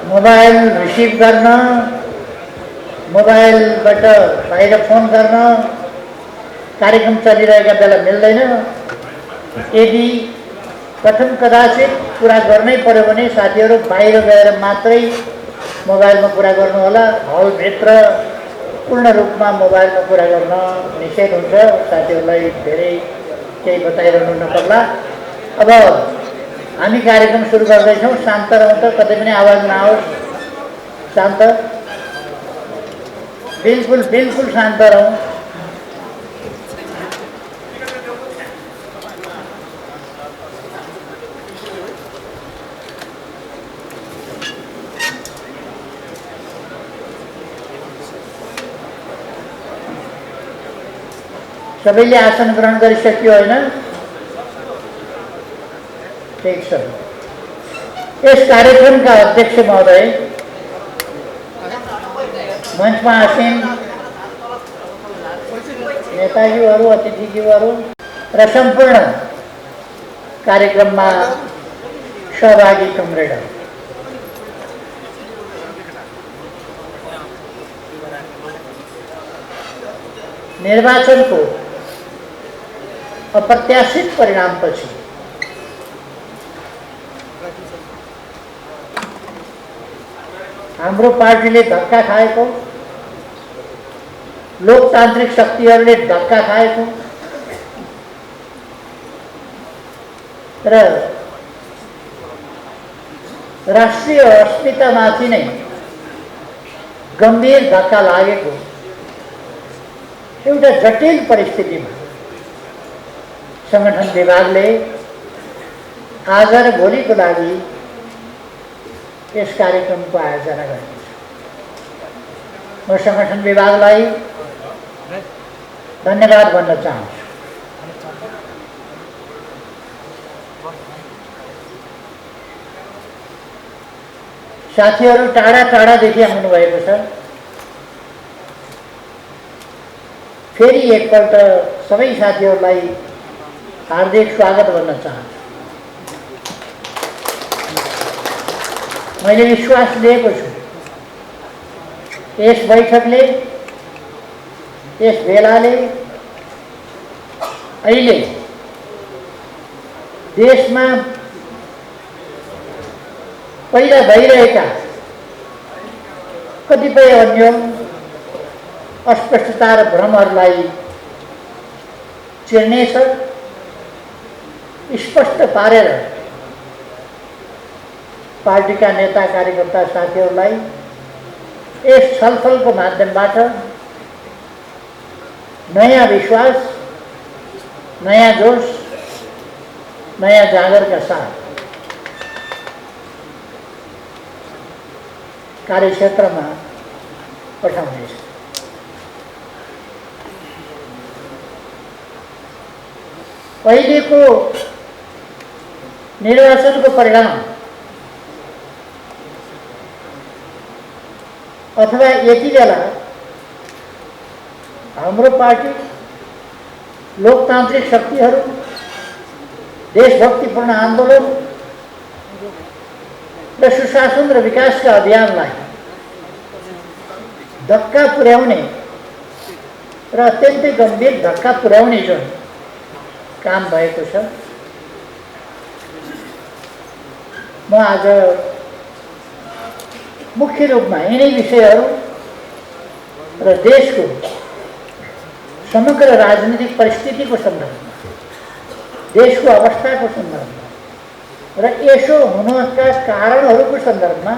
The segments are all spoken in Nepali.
मोबाइल रिसिभ गर्न, मोबाइलबाट बाहिर फोन गर्न कार्यक्रम चलिरहेका बेला मिल्दैन। यदि प्रथम कदाचित कुरा गर्नै पर्यो भने साथीहरू बाहिर गएर मात्रै मोबाइलमा कुरा गर्नुहोला। हलभित्र पूर्ण रूपमा मोबाइलमा कुरा गर्न निषेध हुन्छ। साथीहरूलाई धेरै केही बताइरहनु नपर्ला। अब हामी कार्यक्रम सुरु गर्दैछौँ। शान्त रहौँ त, कतै पनि आवाज नआओस्। शान्त, बिल्कुल बिल्कुल शान्त रहौँ। सबैले आसन ग्रहण गरिसक्यो होइन? ठीक छ। यस कार्यक्रमका अध्यक्ष महोदय, मञ्चमा आसीन नेताज्यूहरू, अतिथिज्यूहरू र सम्पूर्ण कार्यक्रममा सहभागी कमरेडहरू, निर्वाचनको अप्रत्याशित परिणामपछि हाम्रो पार्टीले धक्का खाएको, लोकतान्त्रिक शक्तिहरूले धक्का खाएको र राष्ट्रिय अस्मितामाथि नै गम्भीर धक्का लागेको एउटा जटिल परिस्थितिमा संगठन विभागले आज र भोलिको लागि यस कार्यक्रमको आयोजना गरेको छ। म संगठन विभागलाई धन्यवाद भन्न चाहन्छु। साथीहरू टाढा टाढादेखि आउनु भएको छ। फेरि एकपल्ट सबै साथीहरूलाई हार्दिक स्वागत भन्न चाहन्छु। मैले विश्वास लिएको छु यस बैठकले, यस भेलाले अहिले देशमा पहिला भइरहेका कतिपय अन्योल, अस्पष्टता र भ्रमहरूलाई चिर्नेछ। स्पष्ट पारेर पार्टीका नेता कार्यकर्ता साथीहरूलाई यस छलफलको माध्यमबाट नयाँ विश्वास, नयाँ जोश, नयाँ जागरका साथ कार्यक्षेत्रमा पठाउनेछ। अहिलेको निर्वाचनको परिणाम अथवा यति बेला हाम्रो पार्टी, लोकतान्त्रिक शक्तिहरू, देशभक्तिपूर्ण आन्दोलन र सुशासन र विकासका अभियानलाई धक्का पुर्याउने र अत्यन्तै गम्भीर धक्का पुर्याउने जुन काम भएको छ, म आज मुख्य रूपमा यिनै विषयहरू र देशको समग्र राजनीतिक परिस्थितिको सन्दर्भमा, देशको अवस्थाको सन्दर्भमा र यसो हुनका कारणहरूको सन्दर्भमा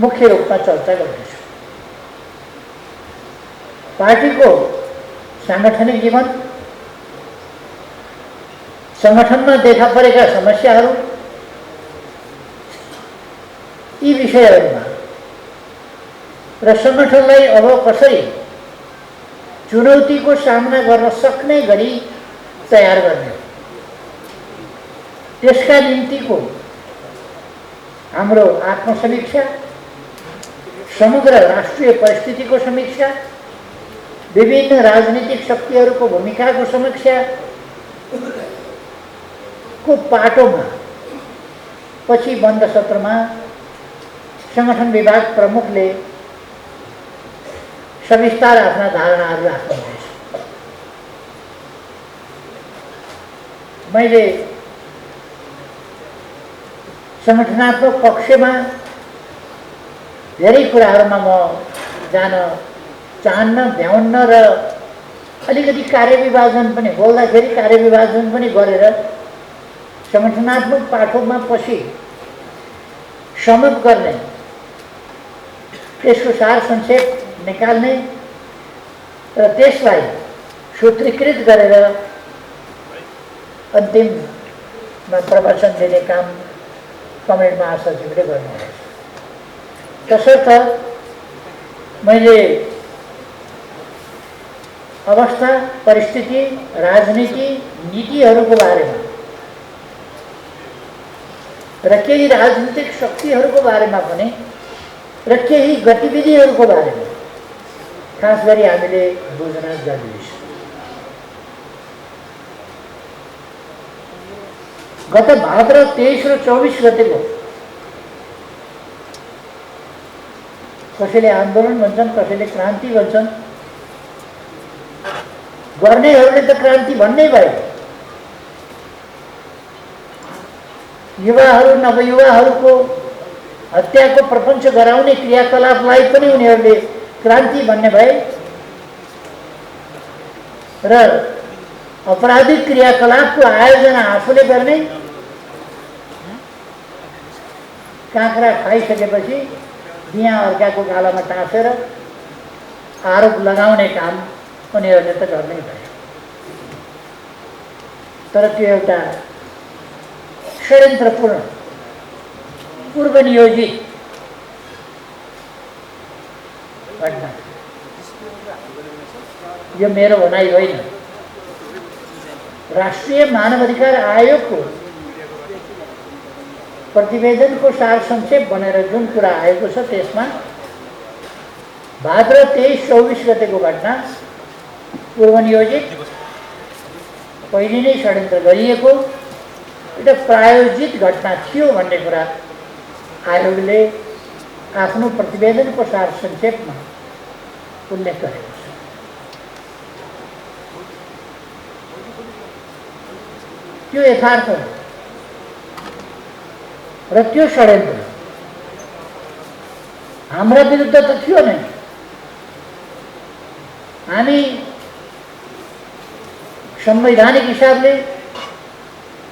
मुख्य रूपमा चर्चा गर्दैछु। पार्टीको सांगठनिक जीवन, संगठनमा देखा परेका समस्याहरू, यी विषयहरूमा र संगठनलाई अब कसरी चुनौतीको सामना गर्न सक्ने गरी तयार गर्ने, त्यसका निम्तिको हाम्रो आत्मसमीक्षा, समग्र राष्ट्रिय परिस्थितिको समीक्षा, विभिन्न राजनीतिक शक्तिहरूको भूमिकाको समीक्षा को पाटोमा पछि बन्द सत्रमा संगठन विभाग प्रमुखले सविस्तार आफ्ना धारणाहरू राख्नुहुनेछ। मैले संगठनात्मक पक्षमा धेरै कुराहरूमा म जान चाहन्न, भ्याउन्न र अलिकति कार्यविभाजन पनि बोल्दाखेरि कार्यविभाजन पनि गरेर संगठनात्मक पाठोमा पछि समूप गर्ने, त्यसको सार संक्षेप निकाल्ने र त्यसलाई सूत्रीकृत गरेर अन्तिममा प्रवचन दिने काम कमेन्ट महासचिवले गर्नुहुन्छ। तसर्थ मैले अवस्था, परिस्थिति, राजनीति, नीतिहरूको बारेमा र केही राजनीतिक शक्तिहरूको बारेमा पनि र केही गतिविधिहरूको बारेमा खास गरी हामीले बुझ्न जरुरी छ। गत भाद्र 23 र 24 गतेको कसैले आन्दोलन भन्छन्, कसैले क्रान्ति भन्छन्, गर्नेहरूले त क्रान्ति भन्नै भयो। युवाहरू, नवयुवाहरूको हत्याको प्रपञ्च गराउने क्रियाकलापलाई पनि उनीहरूले क्रान्ति भन्ने भए र अपराधिक क्रियाकलापको आयोजना आफूले गर्ने, काँक्रा खाइसकेपछि दिया अर्काको गालामा टाँसेर आरोप लगाउने काम उनीहरूले त गर्नै भए। तर त्यो एउटा षड्यन्त्रपूर्ण, पूर्वनियोजित घटना, यो मेरो भनाइ होइन। राष्ट्रिय मानवाधिकार आयोगको प्रतिवेदनको सार संक्षेप बनेर जुन कुरा आएको छ त्यसमा भाद्र 23-24 गतेको घटना पूर्वनियोजित, पहिले नै षड्यन्त्र गरिएको एउटा प्रायोजित घटना थियो भन्ने कुरा आयोगले आफ्नो प्रतिवेदनको सार संक्षेपमा उल्लेख गरेको छ। त्यो यथार्थ हो र त्यो षड्यन्त्र हाम्रा विरुद्ध त थियो नै। हामी संवैधानिक हिसाबले,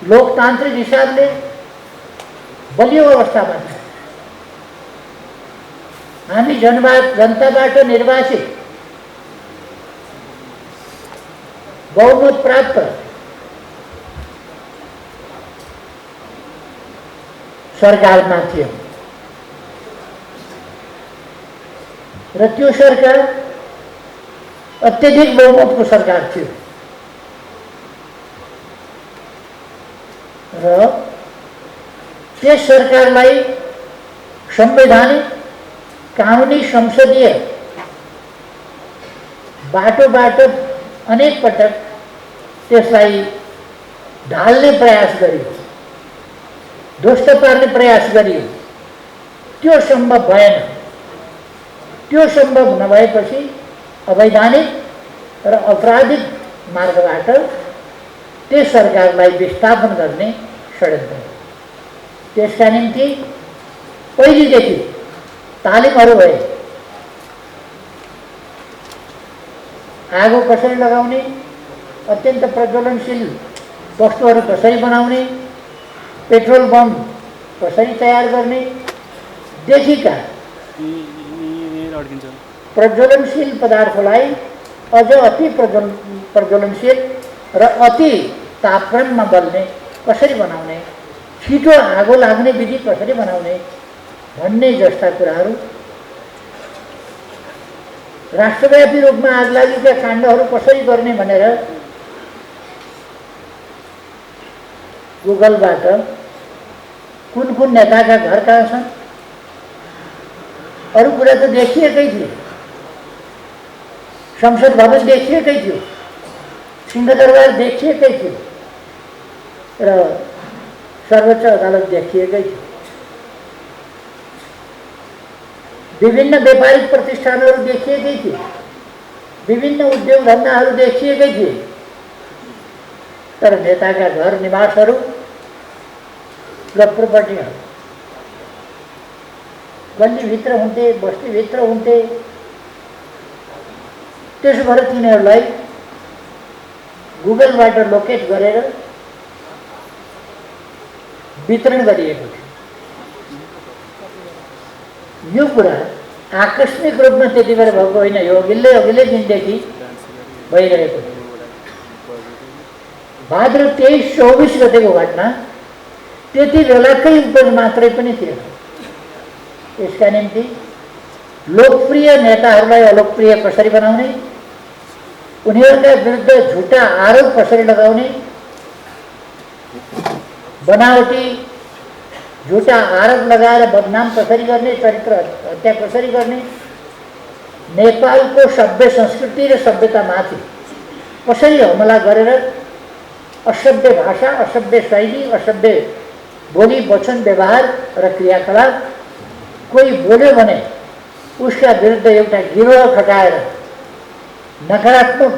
लोकतान्त्रिक हिसाबले बलियो अवस्थामा छ। हामी जनताबाट निर्वाचित बहुमत प्राप्त सरकारमा थियो र त्यो सरकार अत्यधिक बहुमतको सरकार थियो र त्यस सरकारलाई संवैधानिक, कानुनी, संसदीय बाटोबाट अनेक पटक त्यसलाई ढाल्ने प्रयास गरियो, ध्वस्त पार्ने प्रयास गरियो। त्यो सम्भव भएन। त्यो सम्भव नभएपछि अवैधानिक र अपराधिक मार्गबाट त्यस सरकारलाई विस्थापन गर्ने षड्यन्त्र। त्यसका निम्ति पहिलेदेखि तालिमहरू भए। आगो कसरी लगाउने, अत्यन्त प्रज्वलनशील वस्तुहरू कसरी बनाउने, पेट्रोल बम कसरी तयार गर्ने देखिका प्रज्वलनशील पदार्थलाई अझ अति प्रज्वलनशील र अति तापक्रममा बल्ने कसरी बनाउने, छिटो आगो लाग्ने विधि कसरी बनाउने भन्ने जस्ता कुराहरू, राष्ट्रव्यापी रूपमा आगलागीका काण्डहरू कसरी गर्ने भनेर गुगलबाट कुन कुन नेताका घर कहाँ छन्, अरू कुरा त देखिएकै थियो। संसद भवन देखिएकै थियो, सिंहदरबार देखिएकै थियो र सर्वोच्च अदालत देखिएकै थियो। विभिन्न व्यापारिक प्रतिष्ठानहरू देखिएकै थिए, विभिन्न उद्योग धन्दाहरू देखिएकै थिए, तर नेताका घर निवासहरू र प्रोपर्टीहरू गल्लीभित्र हुन्थे, बस्तीभित्र हुन्थे। त्यसो भएर तिनीहरूलाई गुगलबाट लोकेट गरेर वितरण गरिएको थियो। यो कुरा आकस्मिक रूपमा त्यति बेला भएको होइन, यो अघिल्लै दिनदेखि भइरहेको थियो। भाद्र 23-24 गतेको घटना त्यति बेलाकै उपज मात्रै पनि थिएन। यसका निम्ति लोकप्रिय नेताहरूलाई अलोकप्रिय कसरी बनाउने, उनीहरूका विरुद्ध झुटा आरोप कसरी लगाउने, बनावटी झुटा आरोप लगाएर बदनाम कसरी गर्ने, चरित्र हत्या कसरी गर्ने, नेपालको सभ्य संस्कृति र सभ्यतामाथि कसरी हमला गरेर असभ्य भाषा, असभ्य शैली, असभ्य बोली वचन व्यवहार र क्रियाकलाप कोही बोल्यो भने उसका विरुद्ध एउटा गिरोह खटाएर नकारात्मक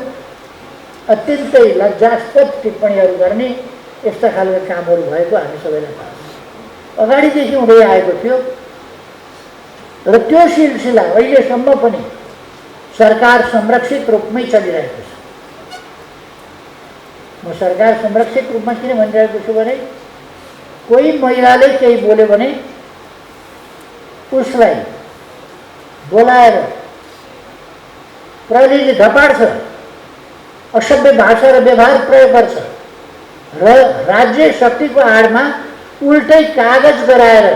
अत्यन्तै लज्जास्पद टिप्पणीहरू गर्ने यस्ता खालका कामहरू भएको हामी सबैलाई थाहा छ। अगाडिदेखि हुँदै आएको थियो र त्यो सिलसिला अहिलेसम्म पनि सरकार संरक्षित रूपमै चलिरहेको छ। म सरकार संरक्षित रूपमा किन भनिरहेको छु भने कोही महिलाले केही बोल्यो भने उसलाई बोलाएर प्रहरीले धपाड्छ, असभ्य भाषा र व्यवहार प्रयोग गर्छ र राज्य शक्तिको आडमा उल्टै कागज गराएर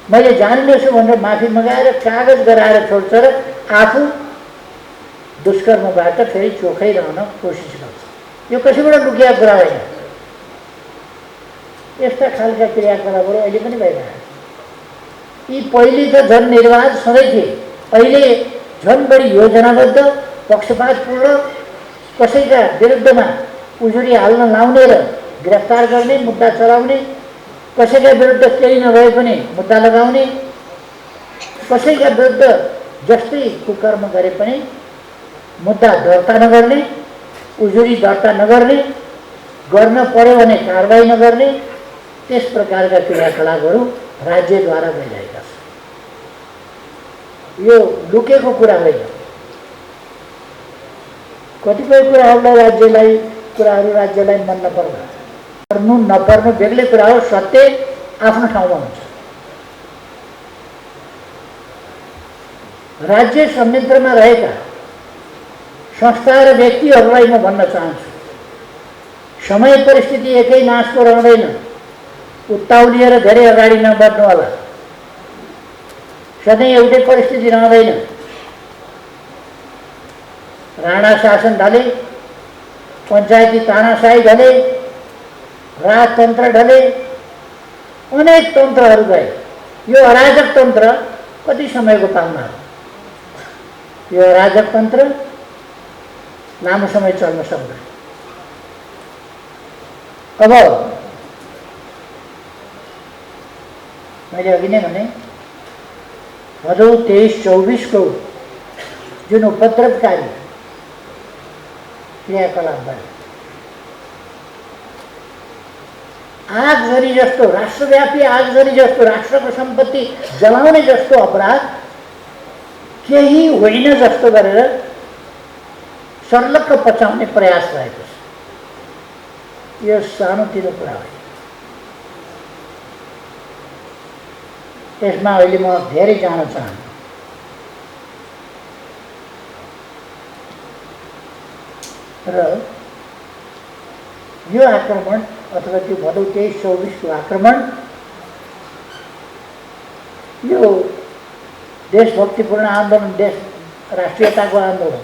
मैले जानिनेछु भनेर माफी मगाएर कागज गराएर छोड्छ र आफू दुष्कर्मबाट फेरि चोखै रहन कोसिस गर्छ। यो कसैबाट लुकिएको कुरा होइन। यस्ता खालका क्रियाकलापहरू अहिले पनि भइरहेको छ। यी पहिले त झन् निर्वाध सधैँ थिए, अहिले झन् बढी योजनाबद्ध, पक्षपातपूर्ण, कसैका विरुद्धमा उजुरी हाल्न लाउने र गिरफ्तार गर्ने, मुद्दा चलाउने, कसैका विरुद्ध केही नभए पनि मुद्दा लगाउने, कसैका विरुद्ध जस्तै कुकर्म गरे पनि मुद्दा दर्ता नगर्ने, उजुरी दर्ता नगर्ने, गर्न पर्यो भने कारबाही नगर्ने, त्यस प्रकारका क्रियाकलापहरू राज्यद्वारा भइरहेका छन्। यो लुकेको कुरा होइन। कतिपय कुराहरू राज्यलाई मन नपर्नु, पर्नु नपर्नु बेग्लै कुरा हो, सत्य आफ्नो ठाउँमा हुन्छ। राज्य संयन्त्रमा रहेका संस्था र व्यक्तिहरूलाई म भन्न चाहन्छु, समय परिस्थिति एकै नासको रहँदैन। उत्ताउलिएर धेरै अगाडि नबढ्नु होला। सधैँ एउटै परिस्थिति रहँदैन। राणा शासन ढले, पञ्चायती तानाशाही ढले, राजतन्त्र ढले, अनेक तन्त्रहरू गए। यो अराजक तन्त्र कति समयको पाहुना हो। यो अराजक तन्त्र लामो समय चल्न सक्दैन। अब मैले अघि नै भने भदौ 23-24 को जुन उपद्रवकारी क्रियाकलाप भयो, आगजनी जस्तो राष्ट्रव्यापी आगजनी जस्तो राष्ट्रको सम्पत्ति जलाउने जस्तो अपराध केही होइन जस्तो गरेर सर्लक्क पचाउने प्रयास भएको छ। यो सानोतिनो कुरा हो। यसमा अहिले म धेरै जान चाहन्छु। र यो आक्रमण अथवा त्यो भदौ 23-24 को आक्रमण यो देशभक्तिपूर्ण आन्दोलन, देश राष्ट्रियताको आन्दोलन,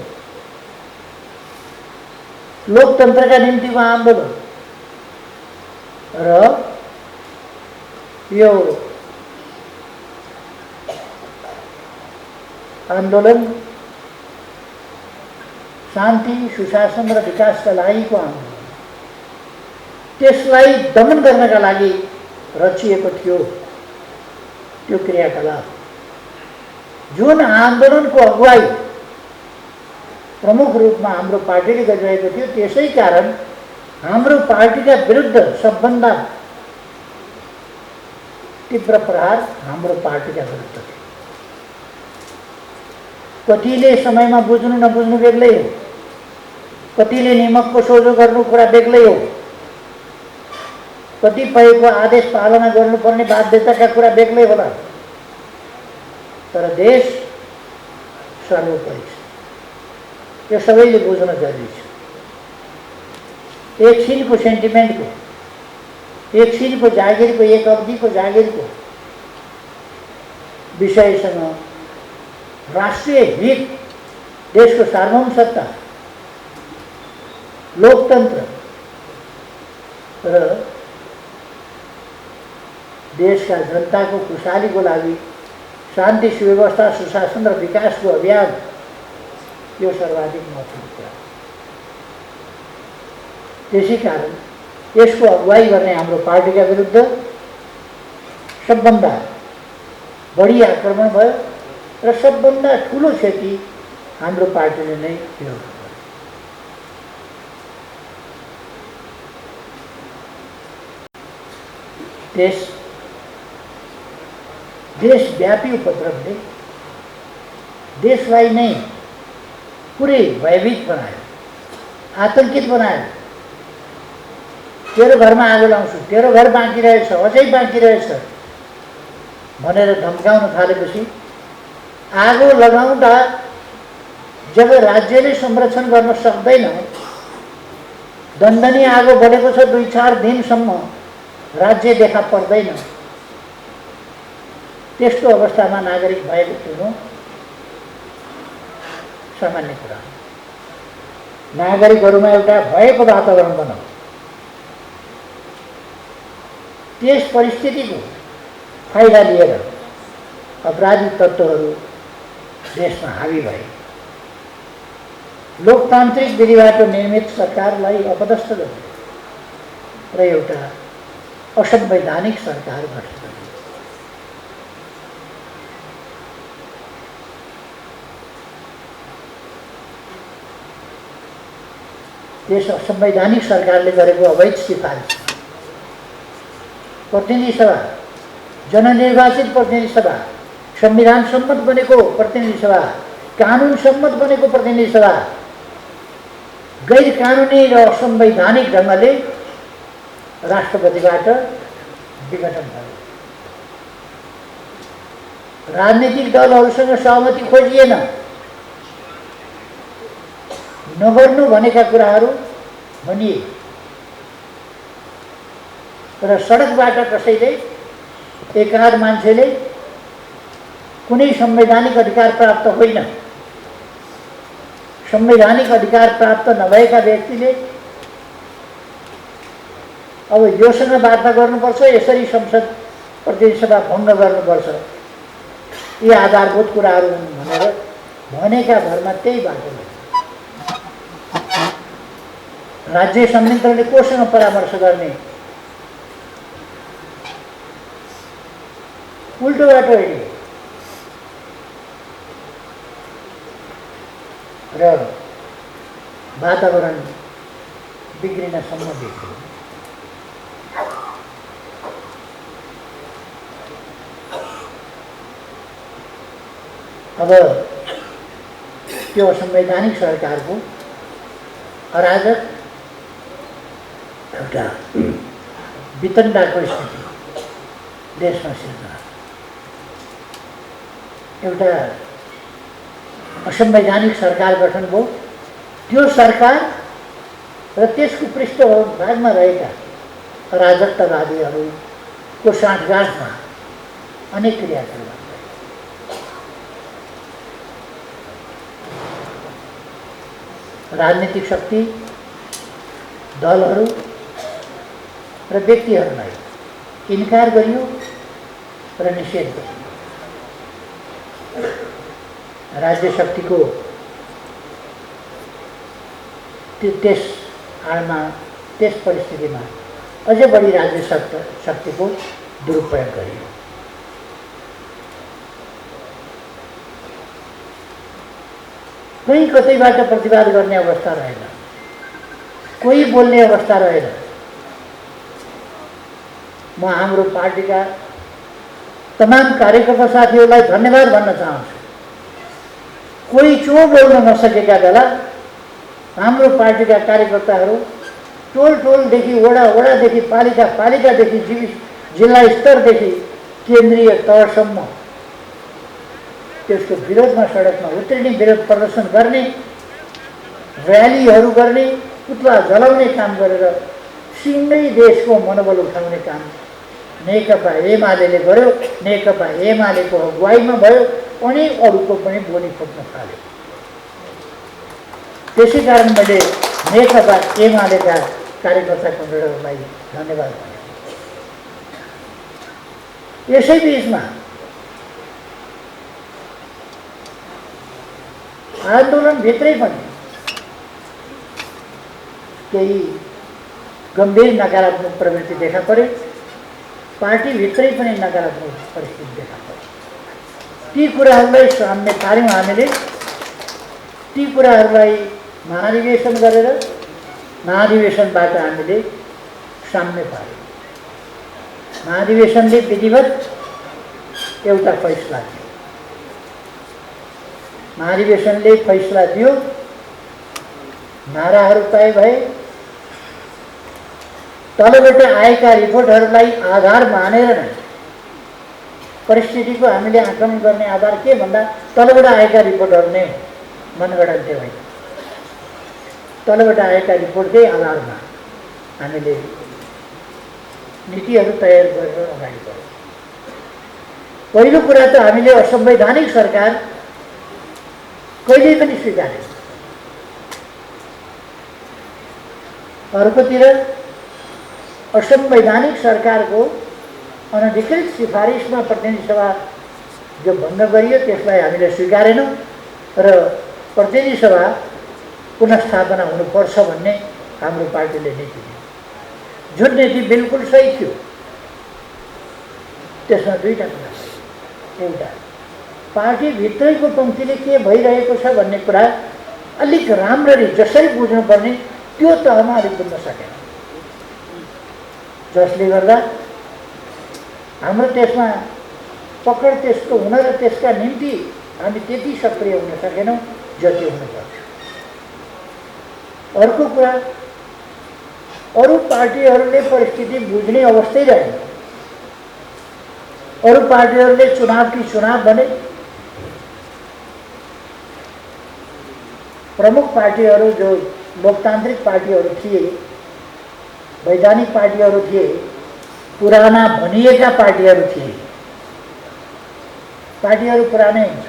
लोकतन्त्रका निम्तिको आन्दोलन र यो आन्दोलन शान्ति सुशासन र विकासका लागिको आन्दोलन, त्यसलाई दमन गर्नका लागि रचिएको थियो त्यो क्रियाकलाप। जुन आन्दोलनको अगुवाई प्रमुख रूपमा हाम्रो पार्टीले गरिरहेको थियो, त्यसै कारण हाम्रो पार्टीका विरुद्ध सबभन्दा तीव्र प्रहार हाम्रो पार्टीका विरुद्ध थियो। कतिले समयमा बुझ्नु नबुझ्नु बेग्लै हो, कतिले निमकको सोझो गर्नु कुरा बेग्लै हो, कतिपयको आदेश पालना गर्नुपर्ने बाध्यताका कुरा बेग्लै होला, तर देश सर्वोपरि छ। यो सबैले बुझ्न जरुरी छ। एकछिनको सेन्टिमेन्टको, एकछिनको जागिरको, एक अवधिको जागिरको विषयसँग राष्ट्रिय हित, देशको सार्वभौमसत्ता, लोकतन्त्र र देशका जनताको खुशालीको लागि शान्ति सुव्यवस्था सुशासन र विकासको अभियान, यो सर्वाधिक महत्त्वपूर्ण कुरा। त्यसै कारण यसको अगुवाई गर्ने हाम्रो पार्टीका विरुद्ध सबभन्दा बढी आक्रमण भयो र सबभन्दा ठुलो क्षति हाम्रो पार्टीले नै थियो। देशव्यापी उपद्रवले देशलाई नै पुरै भयभीत बनायो, आतंकित बनायो। तेरो घरमा आगो लाउँछु, तेरो घर बाँकी रहेछ, अझै बाँकी रहेछ भनेर धम्काउन थालेपछि आगो लगाउँदा जब राज्यले संरक्षण गर्न सक्दैन, दण्डनीय आगो बढेको छ, 2-4 दिनसम्म राज्य देखा पर्दैन, त्यस्तो अवस्थामा नागरिक भयभीत हुनु सामान्य कुरा हो। नागरिकहरूमा एउटा भयको वातावरण बनाऊ। त्यस परिस्थितिको फाइदा लिएर अपराधी तत्त्वहरू देशमा हावी भए। लोकतान्त्रिक विधिबाट निर्मित सरकारलाई अपदस्थ गर्यो र एउटा असंवैधानिक सरकार गठन गर्यो। त्यस असंवैधानिक सरकारले गरेको अवैध सिफारिस, प्रतिनिधि सभा, जननिर्वाचित प्रतिनिधि सभा, संविधान सम्मत बनेको प्रतिनिधि सभा, कानुन सम्मत बनेको प्रतिनिधि सभा गैर कानुनी र असंवैधानिक ढङ्गले राष्ट्रपतिबाट विघटन भयो। राजनीतिक दलहरूसँग सहमति खोजिएन, नगर्नु भनेका कुराहरू भनिए र सडकबाट कसैले एकाध मान्छेले कुनै संवैधानिक अधिकार प्राप्त होइन, संवैधानिक अधिकार प्राप्त नभएका व्यक्तिले अब योसँग वार्ता गर्नुपर्छ, यसरी संसद प्रतिनिधि सभा भङ्ग गर्नुपर्छ, यी आधारभूत कुराहरू हुन् भनेर भनेका भरमा त्यही बाटो। राज्य संयन्त्रले कोसँग परामर्श गर्ने, उल्टो बाटो हिँड्यो र वातावरण बिग्रिनसम्म बिग्रियो। अब त्यो असंवैधानिक सरकारको अराजक एउटा वितण्डाको स्थिति देशमा सिर्जना, एउटा असंवैधानिक सरकार गठन भयो। त्यो सरकार र त्यसको पृष्ठभागमा रहेका अराजकतावादीहरूको साँठगाँठमा अनेक क्रियाकलाप भए। राजनीतिक शक्ति, दलहरू र व्यक्तिहरूलाई इन्कार गरियो र निषेध गरियो। राज्य शक्तिको त्यस आडमा त्यस परिस्थितिमा अझै बढी राज्य शक्तिको दुरुपयोग गरियो। कोही कतैबाट प्रतिवाद गर्ने अवस्था रहेन, कोही बोल्ने अवस्था रहेन। म हाम्रो पार्टीका तमाम कार्यकर्ता साथीहरूलाई धन्यवाद भन्न चाहन्छु। कोही चो बोल्न नसकेका बेला हाम्रो पार्टीका कार्यकर्ताहरू टोलदेखि वडादेखि पालिकादेखि जिल्ला स्तरदेखि केन्द्रीय तहसम्म त्यसको विरोधमा सडकमा उत्रिने, विरोध प्रदर्शन गर्ने, र्यालीहरू गर्ने, पुतला जलाउने काम गरेर सिङ्गै देशको मनोबल उठाउने काम नेकपा एमाले गर्यो। नेकपा एमालेको अगुवाईमा भयो अनि अरूको पनि बोली खोज्न थाल्यो। त्यसै कारण मैले नेकपा एमालेका कार्यकर्ता कमरेडहरूलाई धन्यवाद भने। यसै बिचमा आन्दोलनभित्रै पनि केही गम्भीर नकारात्मक प्रवृत्ति देखा परे, पार्टीभित्रै पनि नकारात्मक परिस्थिति देखा परे। ती कुराहरूलाई सामने पार्यौँ हामीले। ती कुराहरूलाई महाधिवेशन गरेर महाधिवेशनबाट हामीले सामने पार्यौँ। महाधिवेशनले विधिवत एउटा फैसला दियो। महाधिवेशनले फैसला दियो, नाराहरू तय भए, तलबाट आएका रिपोर्टहरूलाई आधार मानेर नै परिस्थितिको हामीले आकलन गर्ने आधार के भन्दा तलबाट आएका रिपोर्टहरू नै मनगढन्ते होइन। तलबाट आएका रिपोर्टकै आधारमा हामीले नीतिहरू तयार गरेर अगाडि बढ्यौँ। पहिलो कुरा त हामीले असंवैधानिक सरकार कहिल्यै पनि स्वीकारेन। अर्कोतिर असंवैधानिक सरकारको अनधिकृत सिफारिसमा प्रतिनिधि सभा जो भङ्ग गरियो त्यसलाई हामीले स्वीकारेनौँ र प्रतिनिधि सभा पुनस्थापना हुनुपर्छ भन्ने हाम्रो पार्टीले नीति दियो, जुन नीति बिल्कुल सही थियो। त्यसमा दुईटा कुरा, एउटा पार्टीभित्रैको पङ्क्तिले के भइरहेको छ भन्ने कुरा अलिक राम्ररी जसरी बुझ्नुपर्ने त्यो तहमा अलिक बुझ्न सकेन, जसले गर्दा हाम्रो त्यसमा पकड त्यसको हुन र त्यसका निम्ति हामी त्यति सक्रिय हुन सकेनौँ जति हुनुपर्छ। अर्को कुरा, अरू पार्टीहरूले परिस्थिति बुझ्ने अवस्थै रहेन। अरू पार्टीहरूले चुनाव भने, प्रमुख पार्टीहरू जो लोकतान्त्रिक पार्टीहरू थिए, वैधानिक पार्टीहरू थिए, पुराना भनिएका पार्टीहरू थिए। पार्टीहरू पुरानै हुन्छ,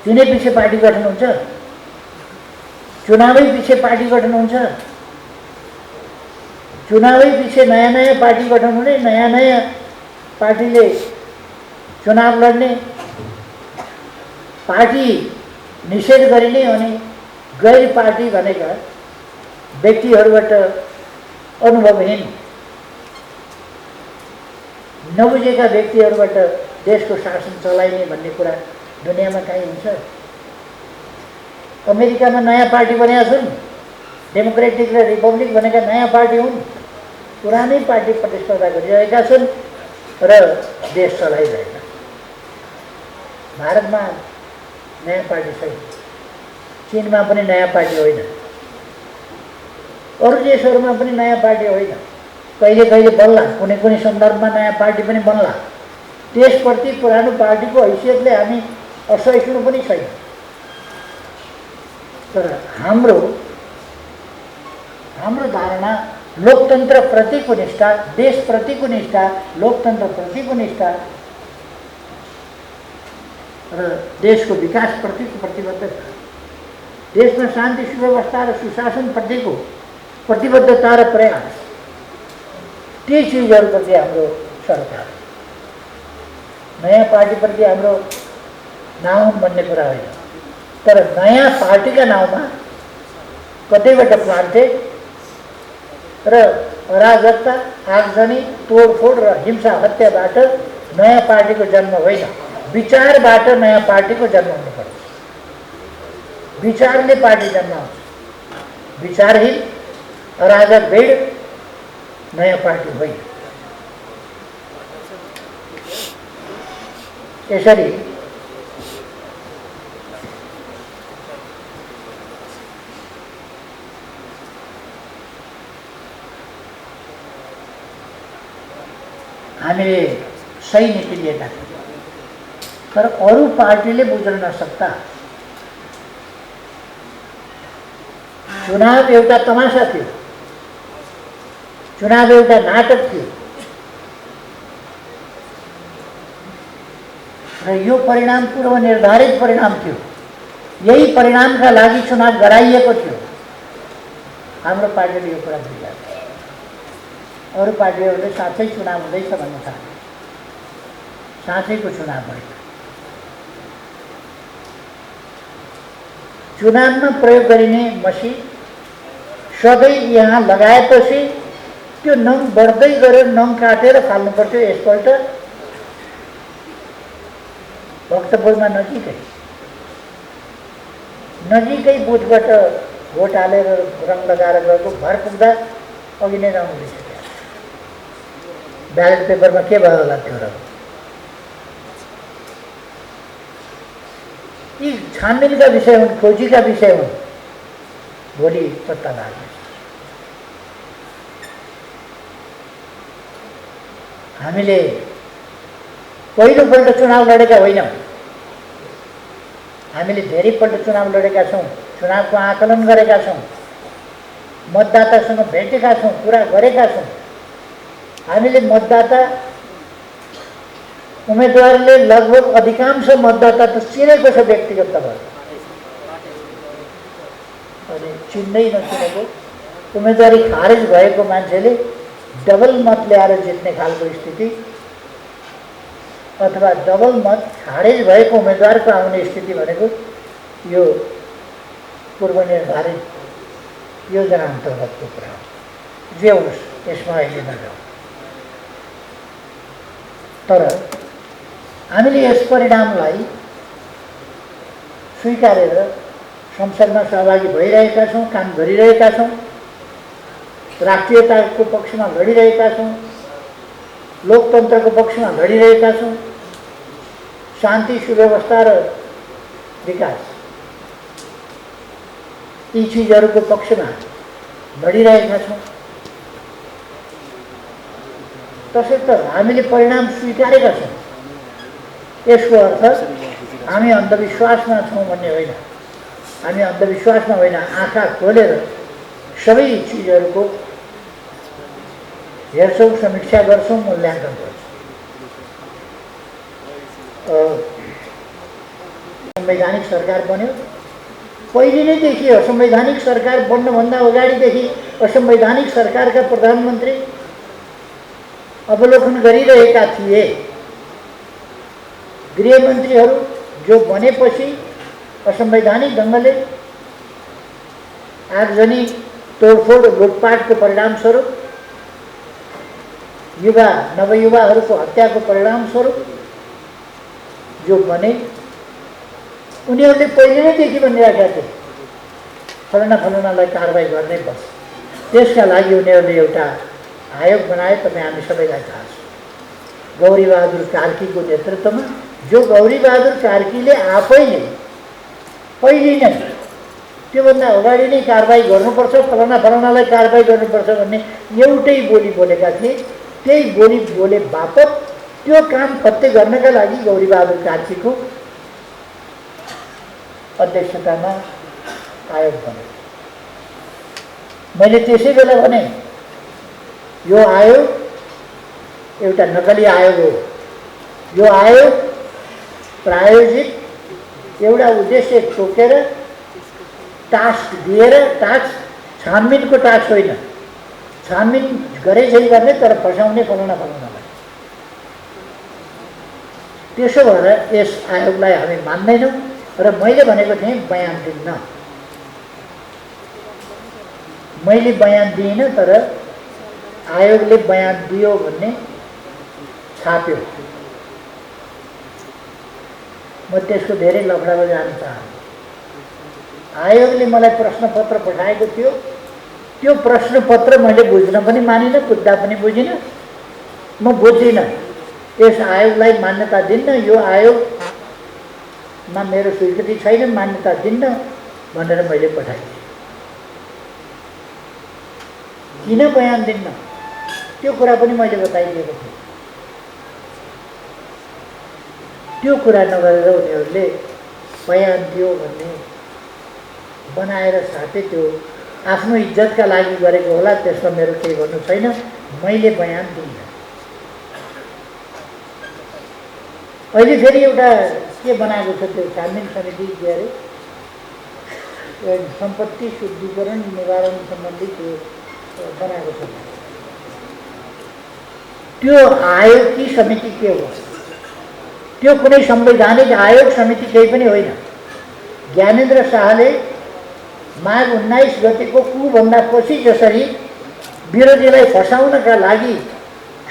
तिनै पछि पार्टी गठन हुन्छ, चुनावै पछि पार्टी गठन हुन्छ, चुनावै पछि नयाँ पार्टी गठन हुने, नयाँ पार्टीले चुनाव लड्ने, पार्टी निषेध गरिने अनि गैर पार्टी भनेका व्यक्तिहरूबाट अनुभवहीन नबुझेका व्यक्तिहरूबाट देशको शासन चलाइने भन्ने कुरा दुनियाँमा कहीँ हुन्छ? अमेरिकामा नयाँ पार्टी बनेका छन्, डेमोक्रेटिक र रिपब्लिक भनेका नयाँ पार्टी हुन्, पुरानै पार्टी प्रतिस्पर्धा गरिरहेका छन् र देश चलाइरहेका। भारतमा नयाँ पार्टी छैन, चीनमा पनि नयाँ पार्टी होइन, अरू देशहरूमा पनि नयाँ पार्टी होइन। कहिले कहिले बन्ला, कुनै सन्दर्भमा नयाँ पार्टी पनि बन्ला। त्यसप्रति पुरानो पार्टीको हैसियतले हामी असहिष्णु पनि छैन। तर हाम्रो धारणा लोकतन्त्रप्रतिको निष्ठा, देशप्रतिको निष्ठा, लोकतन्त्रप्रतिको निष्ठा र देशको विकासप्रतिको प्रतिबद्धता, देशमा शान्ति सुव्यवस्था र सुशासनप्रतिको प्रतिबद्धता र प्रयास, ती चिजहरूप्रति हाम्रो सरकार नयाँ पार्टीप्रति हाम्रो नाउँ भन्ने कुरा होइन, तर नयाँ पार्टीका नाउँमा कतैबाट प्लान्टे र अराजकता, आगजनी, तोडफोड र हिंसा हत्याबाट नयाँ पार्टीको जन्म होइन, विचारबाट नयाँ पार्टीको जन्म हुनुपर्छ। विचारले पार्टी जन्माउँछ। विचारहीन अराजक भिड नयाँ पार्टी होइन। यसरी हामीले सही नीति लिएका थियौँ, तर अरू पार्टीले बुझ्न नसक्दा चुनाव एउटा तमासा थियो, चुनाव एउटा नाटक थियो र यो परिणाम पूर्व निर्धारित परिणाम थियो। यही परिणामका लागि चुनाव गराइएको थियो। हाम्रो पार्टीले यो कुरा बुझेको थियो। अरू पार्टीहरूले साँच्चै चुनाव हुँदैछ भन्ने थाले, साँच्चैको चुनाव भयो। चुनावमा प्रयोग गरिने मसी सधैँ यहाँ लगाएपछि त्यो नङ बढ्दै गयो, नङ काटेर फाल्नु पर्थ्यो। यसपल्ट भक्तपुरमा नजिकै बुथबाट भोट हालेर रङ लगाएर गएको, घर पुग्दा अघि नै रङ उडिसक्यो। ब्यालेट पेपरमा के भयो होला त्यो रङ? यी छानबिनका विषय हुन्, खोजीका विषय हुन्, भोलि पत्ता लाग्छ। हामीले पहिलोपल्ट चुनाव लडेका होइनौँ, हामीले धेरैपल्ट चुनाव लडेका छौँ, चुनावको आकलन गरेका छौँ, मतदातासँग भेटेका छौँ, कुरा गरेका छौँ। हामीले मतदाता उम्मेदवारले लगभग अधिकांश मतदाता त चिनेको छ व्यक्तिगत तहमा, अनि चिन्दै नचिनेको उम्मेदवारी खारेज भएको मान्छेले डबल मत ल्याएर जित्ने खालको स्थिति अथवा डबल मत खारेज भएको उम्मेदवारको आउने स्थिति भनेको यो पूर्व निर्धारित योजना अन्तर्गतको कुरा हो। जे होस्, यसमा अहिले नजाउँ। तर हामीले यस परिणामलाई स्वीकारेर संसदमा सहभागी भइरहेका छौँ, काम गरिरहेका छौँ, राष्ट्रियताको पक्षमा लडिरहेका छौँ, लोकतन्त्रको पक्षमा लडिरहेका छौँ, शान्ति सुव्यवस्था र विकास यी चिजहरूको पक्षमा लडिरहेका छौँ। तसर्थ हामीले परिणाम स्वीकारेका छौँ। यसको अर्थ हामी अन्धविश्वासमा छौँ भन्ने होइन। हामी अन्धविश्वासमा होइन, आँखा खोलेर सबै चिजहरूको हेर्छौँ, समीक्षा गर्छौँ, मूल्याङ्कन गर्छौँ। संवैधानिक सरकार बन्यो। पहिले नैदेखि असंवैधानिक सरकार बन्नभन्दा अगाडिदेखि असंवैधानिक सरकारका प्रधानमन्त्री अवलोकन गरिरहेका थिए। गृहमन्त्रीहरू जो बनेपछि असंवैधानिक ढङ्गले आगजनी, तोडफोड, लुटपाटको परिणामस्वरूप, युवा नवयुवाहरूको हत्याको परिणामस्वरूप जो बने, उनीहरूले पहिले नैदेखि भनिरहेका थिए फलानालाई कारबाही गर्नै पर्छ। त्यसका लागि उनीहरूले एउटा आयोग बनाए। तपाईँ हामी सबैलाई थाहा छ, गौरीबहादुर कार्कीको नेतृत्वमा, जो गौरीबहादुर कार्कीले आफैले पहिले नै त्योभन्दा अगाडि नै कारबाही गर्नुपर्छ, फलानालाई कारबाही गर्नुपर्छ भन्ने एउटै बोली बोलेका थिए। त्यही बोली बोले बापत त्यो काम फत्ते गर्नका लागि गौरीबहादुर कार्कीको अध्यक्षतामा आयोग बन्यो। मैले त्यसै बेला भने यो आयोग एउटा नकली आयोग हो। यो आयोग प्रायोजित एउटा उद्देश्य तोकेर टास्क दिएर, टास्क छानबिनको टास्क होइन, छानबिन गरे झै गर्ने तर फसाउने फलानालाई। त्यसो भएर यस आयोगलाई हामी मान्दैनौँ र मैले भनेको थिएँ बयान दिन्न। मैले बयान दिइनँ, तर आयोगले बयान दियो भन्ने छाप्यो। म त्यसको धेरै लफडामा जान चाहन्छु। आयोगले मलाई प्रश्नपत्र पठाएको थियो, त्यो प्रश्नपत्र मैले बुझ्न पनि मानिनँ, बुझ्दा पनि बुझिनँ। म बुझ्दिनँ, यस आयोगलाई मान्यता दिन्न, यो आयोगमा मेरो स्वीकृति छैन, मान्यता दिन्न भनेर मैले पठाइदिएँ। किन बयान दिन्न त्यो कुरा पनि मैले बताइदिएको थिएँ। त्यो कुरा नगरेर उनीहरूले बयान दियो भन्ने बनाएर छापे। त्यो आफ्नो इज्जतका लागि गरेको होला, त्यसमा मेरो केही भन्नु छैन। मैले बयान दिइनँ। अहिले फेरि एउटा के बनाएको छ, त्यो छानबिन समिति के अरे सम्पत्ति शुद्धिकरण निवारण सम्बन्धी त्यो बनाएको छ। त्यो आयोग कि समिति के हो? त्यो कुनै संवैधानिक आयोग समिति केही पनि होइन। ज्ञानेन्द्र शाहले माघ 19 गतेको कुभन्दा पछि जसरी विरोधीलाई फसाउनका लागि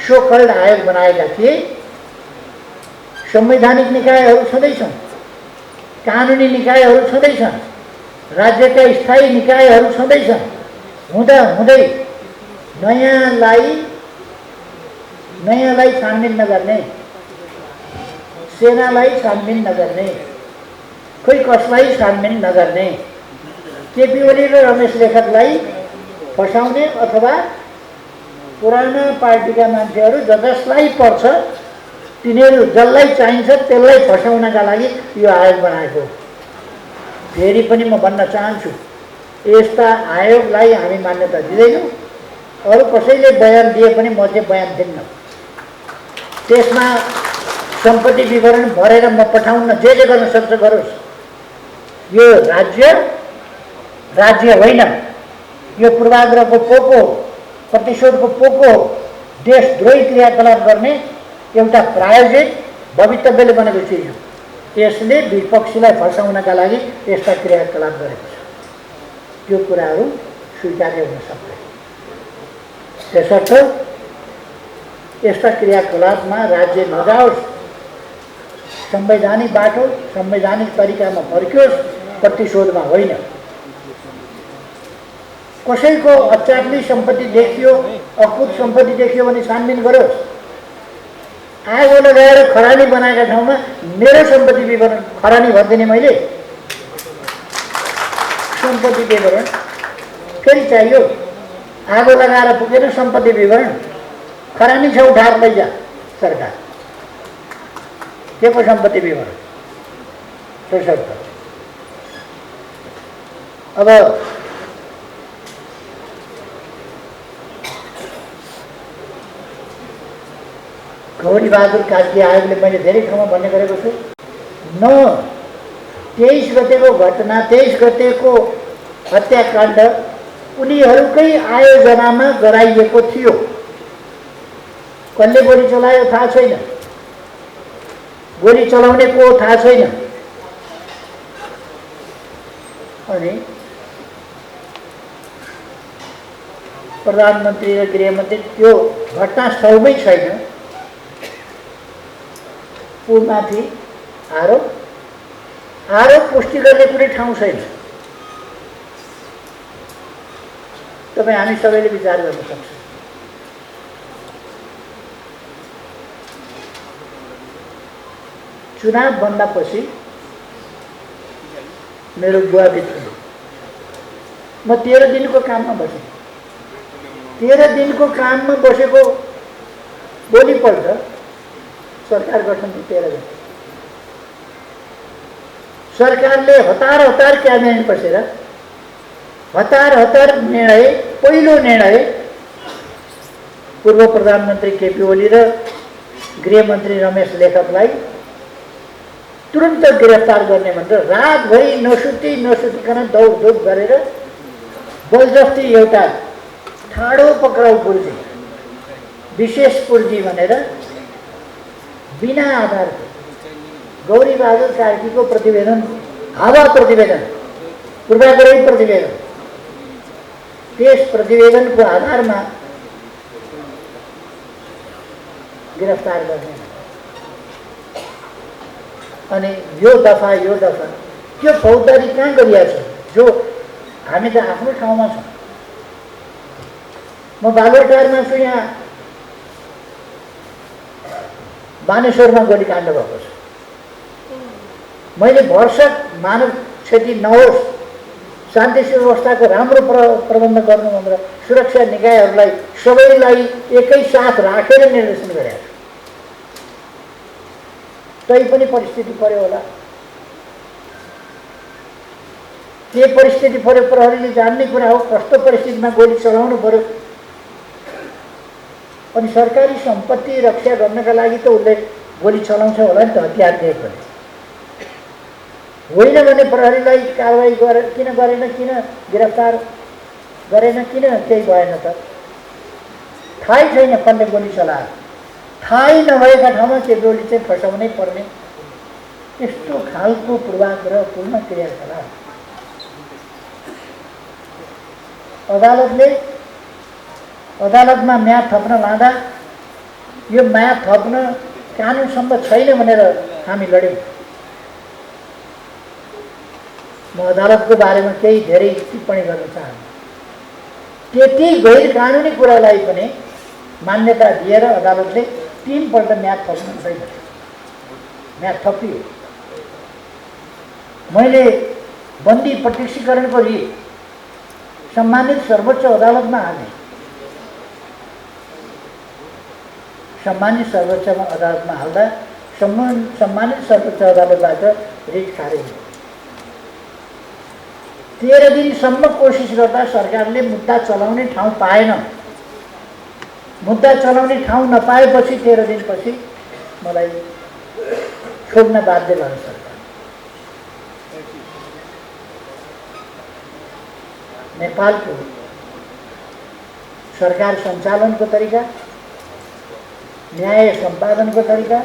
सो कल्ड आयोग बनाएका थिए, संवैधानिक निकायहरू छँदैछन्, कानुनी निकायहरू छँदैछन्, राज्यका स्थायी निकायहरू छँदैछन्, हुँदा हुँदै नयाँलाई छानबिन नगर्ने, सेनालाई छानबिन नगर्ने, खोइ कसलाई छानबिन नगर्ने, केपी ओली र रमेश लेखकलाई फसाउने अथवा पुराना पार्टीका मान्छेहरू जसलाई पर्छ तिनीहरू जसलाई चाहिन्छ त्यसलाई फसाउनका लागि यो आयोग बनाएको। फेरि पनि म भन्न चाहन्छु, यस्ता आयोगलाई हामी मान्यता दिँदैनौँ। अरू कसैले बयान दिए पनि म चाहिँ बयान दिन्न। त्यसमा सम्पत्ति विवरण भरेर म पठाउन, जे गर्न सक्छ गरोस्। यो राज्य होइन, यो पूर्वाग्रहको पोको, प्रतिशोधको पोको, देशद्रोही क्रियाकलाप गर्ने एउटा प्रायोजित भवितव्यले बनेको चिज हो। यसले विपक्षीलाई फसाउनका लागि यस्ता क्रियाकलाप गरेको छ। त्यो कुराहरू स्वीकार्य हुन सक्दैन। त्यसर्थ यस्ता क्रियाकलापमा राज्य नजाओस्, संवैधानिक बाटो, संवैधानिक तरिकामा फर्कियोस्, प्रतिशोधमा होइन। कसैको अचाक्ली सम्पत्ति देखियो, अकुत सम्पत्ति देखियो भने छानबिन गरोस्। आगो लगाएर खरानी बनाएका ठाउँमा मेरो सम्पत्ति विवरण खरानी भनिदिने मैले सम्पत्ति विवरण फेरि चाहियो। आगो लगाएर पुगेन सम्पत्ति विवरण, खरानी छ उठाएर लैजा सरकार, के को सम्पत्ति विवरण? त्यसर्थ अब गौरीबहादुर कार्की आयोगले मैले धेरै ठाउँमा भन्ने गरेको छु, 23 गतेको घटना, 23 गतेको हत्याकाण्ड उनीहरूकै आयोजनामा गराइएको थियो। कसले गोली चलायो थाहा छैन, गोली चलाउने को थाहा छैन। अनि प्रधानमन्त्री र गृहमन्त्री त्यो घटनास्थलमै छैन। पूर्वमाथि आरोप पुष्टि गर्ने कुनै ठाउँ छैन। तपाईँ हामी सबैले विचार गर्न सक्छौँ। चुनाव भन्दा पछि मेरो बुवा बित्यो। म 13 दिनको काममा बसेँ। 13 दिनको काममा बसेको भोलिपल्ट सरकार गठन 13 गते। सरकारले हतार क्याबिनेट बसेर हतार निर्णय, पहिलो निर्णय पूर्व प्रधानमन्त्री केपी ओली र गृहमन्त्री रमेश लेखकलाई तुरन्त गिरफ्तार गर्ने भनेर रातभरि नसुतिकन दौडधुप गरेर बलजफ्ती एउटा ठाडो पक्राउ पुर्जी, विशेष पुर्जी भनेर बिना आधारको गौरीबहादुर कार्कीको प्रतिवेदन, हावा प्रतिवेदन, पूर्वाग्रही प्रतिवेदन, त्यस प्रतिवेदनको आधारमा गिरफ्तार गर्ने अनि यो दफा त्यो फौजदारी कहाँ गरिएको छ? जो हामी त आफ्नो ठाउँमा छौँ। म बालुवाटारमा छु, यहाँ बानेश्वरमा गोलीकाण्ड भएको छ। मैले भरसक मानव क्षति नहोस्, शान्ति व्यवस्थाको राम्रो प्रबन्ध गर्नु भनेर सुरक्षा निकायहरूलाई सबैलाई एकै साथ राखेर निर्देशन गरेको छु। तै पनि परिस्थिति पर्यो होला। के परिस्थिति पर्यो प्रहरीले जान्ने कुरा हो। कस्तो परिस्थितिमा गोली चलाउनु पर्यो। अनि सरकारी सम्पत्ति रक्षा गर्नका लागि त उसले गोली चलाउँछ होला नि त, हतियार दिए पनि होइन भने प्रहरीलाई कारवाही किन गरेन, किन गिरफ्तार गरेन, किन केही भएन त? थाहै छैन कसले गोली चलायो। थाहै नभएका ठाउँमा त्यो गोली चाहिँ फसाउनै पर्ने, यस्तो खालको पूर्वाग्रहपूर्ण क्रियाकलाप। अदालतमा म्याद थप्न लाँदा यो म्याद थप्न कानुनसम्म छैन भनेर हामी लड्यौँ। म अदालतको बारेमा केही धेरै टिप्पणी गर्न चाहन्छु। त्यति गैर कानुनी कुरालाई पनि मान्यता दिएर अदालतले 3 पल्ट म्याद थप्नु छैन, म्याद थपियो। मैले बन्दी प्रत्यक्षीकरणको रिट सम्मानित सर्वोच्च अदालतमा हालेँ। सम्मानित सर्वोच्च अदालतमा हाल्दा सम्मानित सर्वोच्च अदालतबाट रिट खारेज। 13 दिनसम्म कोसिस गर्दा सरकारले मुद्दा चलाउने ठाउँ पाएन। मुद्दा चलाउने ठाउँ नपाएपछि 13 दिनपछि मलाई छोड्न बाध्य भयो सरकार। नेपालको सरकार सञ्चालनको तरिका, न्याय सम्पादनको तरिका,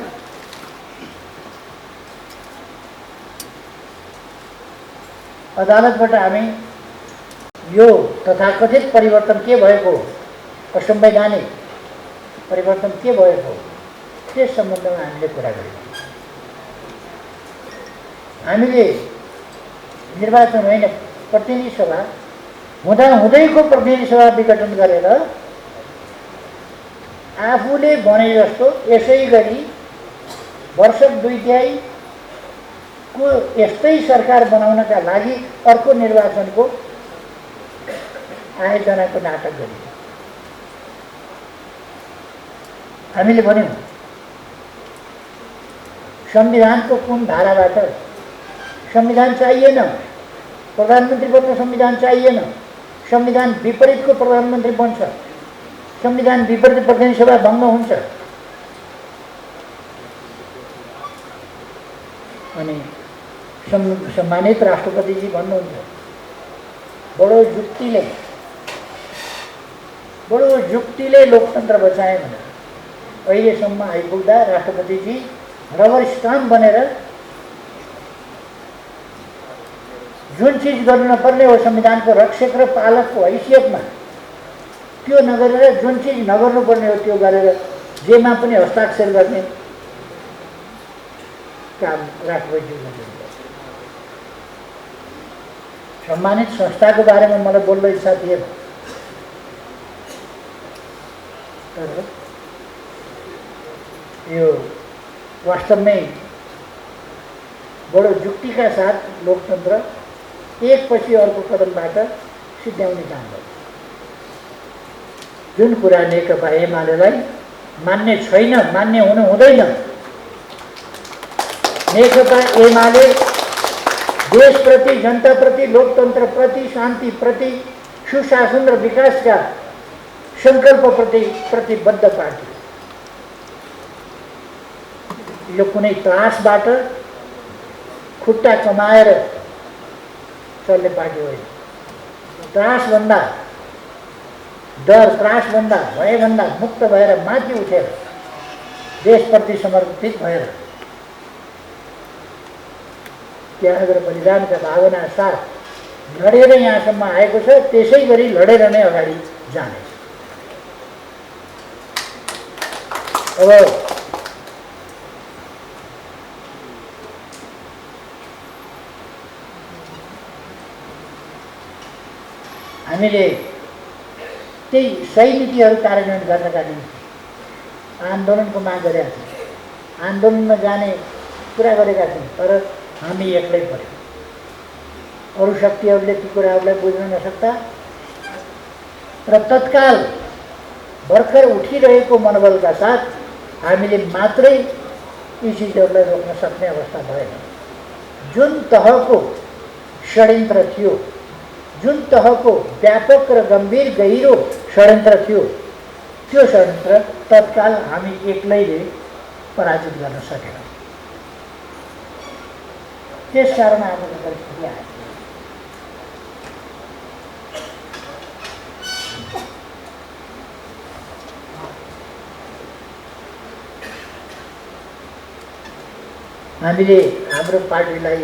अदालतबाट हामी यो तथाकथित परिवर्तन के भएको, असंवैधानिक परिवर्तन के भएको, त्यस सम्बन्धमा हामीले कुरा गऱ्यौँ। हामीले निर्वाचन होइन, प्रतिनिधि सभा हुँदाहुँदैको प्रतिनिधि सभा विघटन गरेर आफूले भने जस्तो यसै गरी वर्ष 2/3 को यस्तै सरकार बनाउनका लागि अर्को निर्वाचनको आयोजनाको नाटक गरियो। हामीले भन्यौँ संविधानको कुन धाराबाट संविधान चाहिएन, प्रधानमन्त्री बन्न संविधान चाहिएन, संविधान विपरीतको प्रधानमन्त्री बन्छ, संविधान विपरीत प्रतिनिधि सभा भङ्ग हुन्छ। अनि सम्मानित राष्ट्रपतिजी भन्नुहुन्छ बडो जुक्तिले लोकतन्त्र बचाए भनेर। अहिलेसम्म आइपुग्दा राष्ट्रपतिजी रबर स्टाम्प बनेर जुन चिज गर्नु नपर्ने हो संविधानको रक्षक र पालकको हैसियतमा त्यो नगरेर जुन चिज नगर्नुपर्ने हो त्यो गरेर जेमा पनि हस्ताक्षर गर्ने काम राष्ट्रपतिजीले गर्नु। सम्मानित संस्थाको बारेमा मलाई बोल्न इच्छा थिएन, तर यो वास्तवमै बडो जुक्तिका साथ लोकतन्त्र एकपछि अर्को कदमबाट सिद्ध्याउने काम गर्छ। जुन कुरा नेकपा एमालेलाई मान्ने छैन, मान्ने हुनु हुँदैन। नेकपा एमाले देशप्रति, जनताप्रति, लोकतन्त्रप्रति, शान्तिप्रति, सुशासन र विकासका सङ्कल्पप्रति प्रतिबद्ध पार्टी। यो कुनै त्रासबाट खुट्टा कमाएर चल्ने पार्टी होइन। त्रासभन्दा डर, त्रासभन्दा भयभन्दा मुक्त भएर माथि उठेर देशप्रति समर्पित भएर त्याग र बलिदानका भावना साथ लडेर यहाँसम्म आएको छ, त्यसै गरी लडेर नै अगाडि जाने। अब हामीले त्यही सही नीतिहरू कार्यान्वयन गर्नका निम्ति आन्दोलनको माग गरेका थियौँ, आन्दोलनमा जाने कुरा गरेका थियौँ, तर हामी एक्लै पऱ्यौँ। अरू शक्तिहरूले ती कुराहरूलाई बुझ्न नसक्दा र तत्काल भर्खर उठिरहेको मनोबलका साथ हामीले मात्रै यी चिजहरूलाई रोक्न सक्ने अवस्था भएन। जुन तहको षड्यन्त्र थियो, जुन तहको व्यापक र गम्भीर गहिरो षड्यन्त्र थियो, त्यो षड्यन्त्र तत्काल हामी एक्लैले पराजित गर्न सकेनौँ। त्यसकारण आजको परिस्थिति आयो। हामीले हाम्रो पार्टीलाई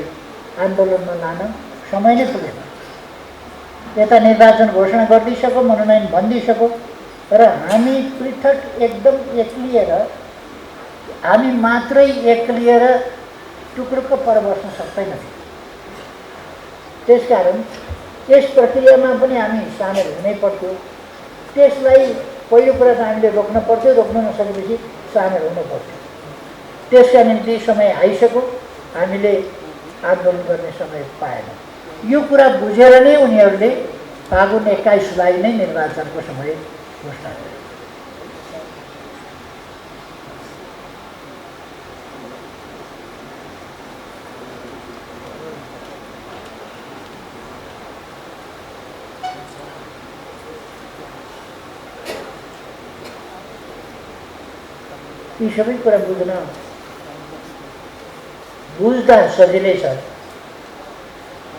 आन्दोलनमा लान समय नै पुगेन। यता निर्वाचन घोषणा गरिदिइसक्यो, मनोनयन भनिदिइसक्यो, र हामी पृथक एकदम एक्लिएर, हामी मात्रै एक्लिएर टुक्रुक्क पर बस्न सक्दैनौँ। त्यसकारण यस प्रक्रियामा पनि हामी सामेल हुनै पर्थ्यो। त्यसलाई पहिलो कुरा त हामीले रोक्न पर्थ्यो, रोक्न नसकेपछि सामेल हुनु पर्थ्यो। त्यसका निम्ति समय आइसक्यो, हामीले आन्दोलन गर्ने समय पाएनौँ। यो कुरा बुझेर नै उनीहरूले फागुन 21लाई नै निर्वाचनको समय घोषणा गरे। यी सबै कुरा बुझ्दा सजिलै छ,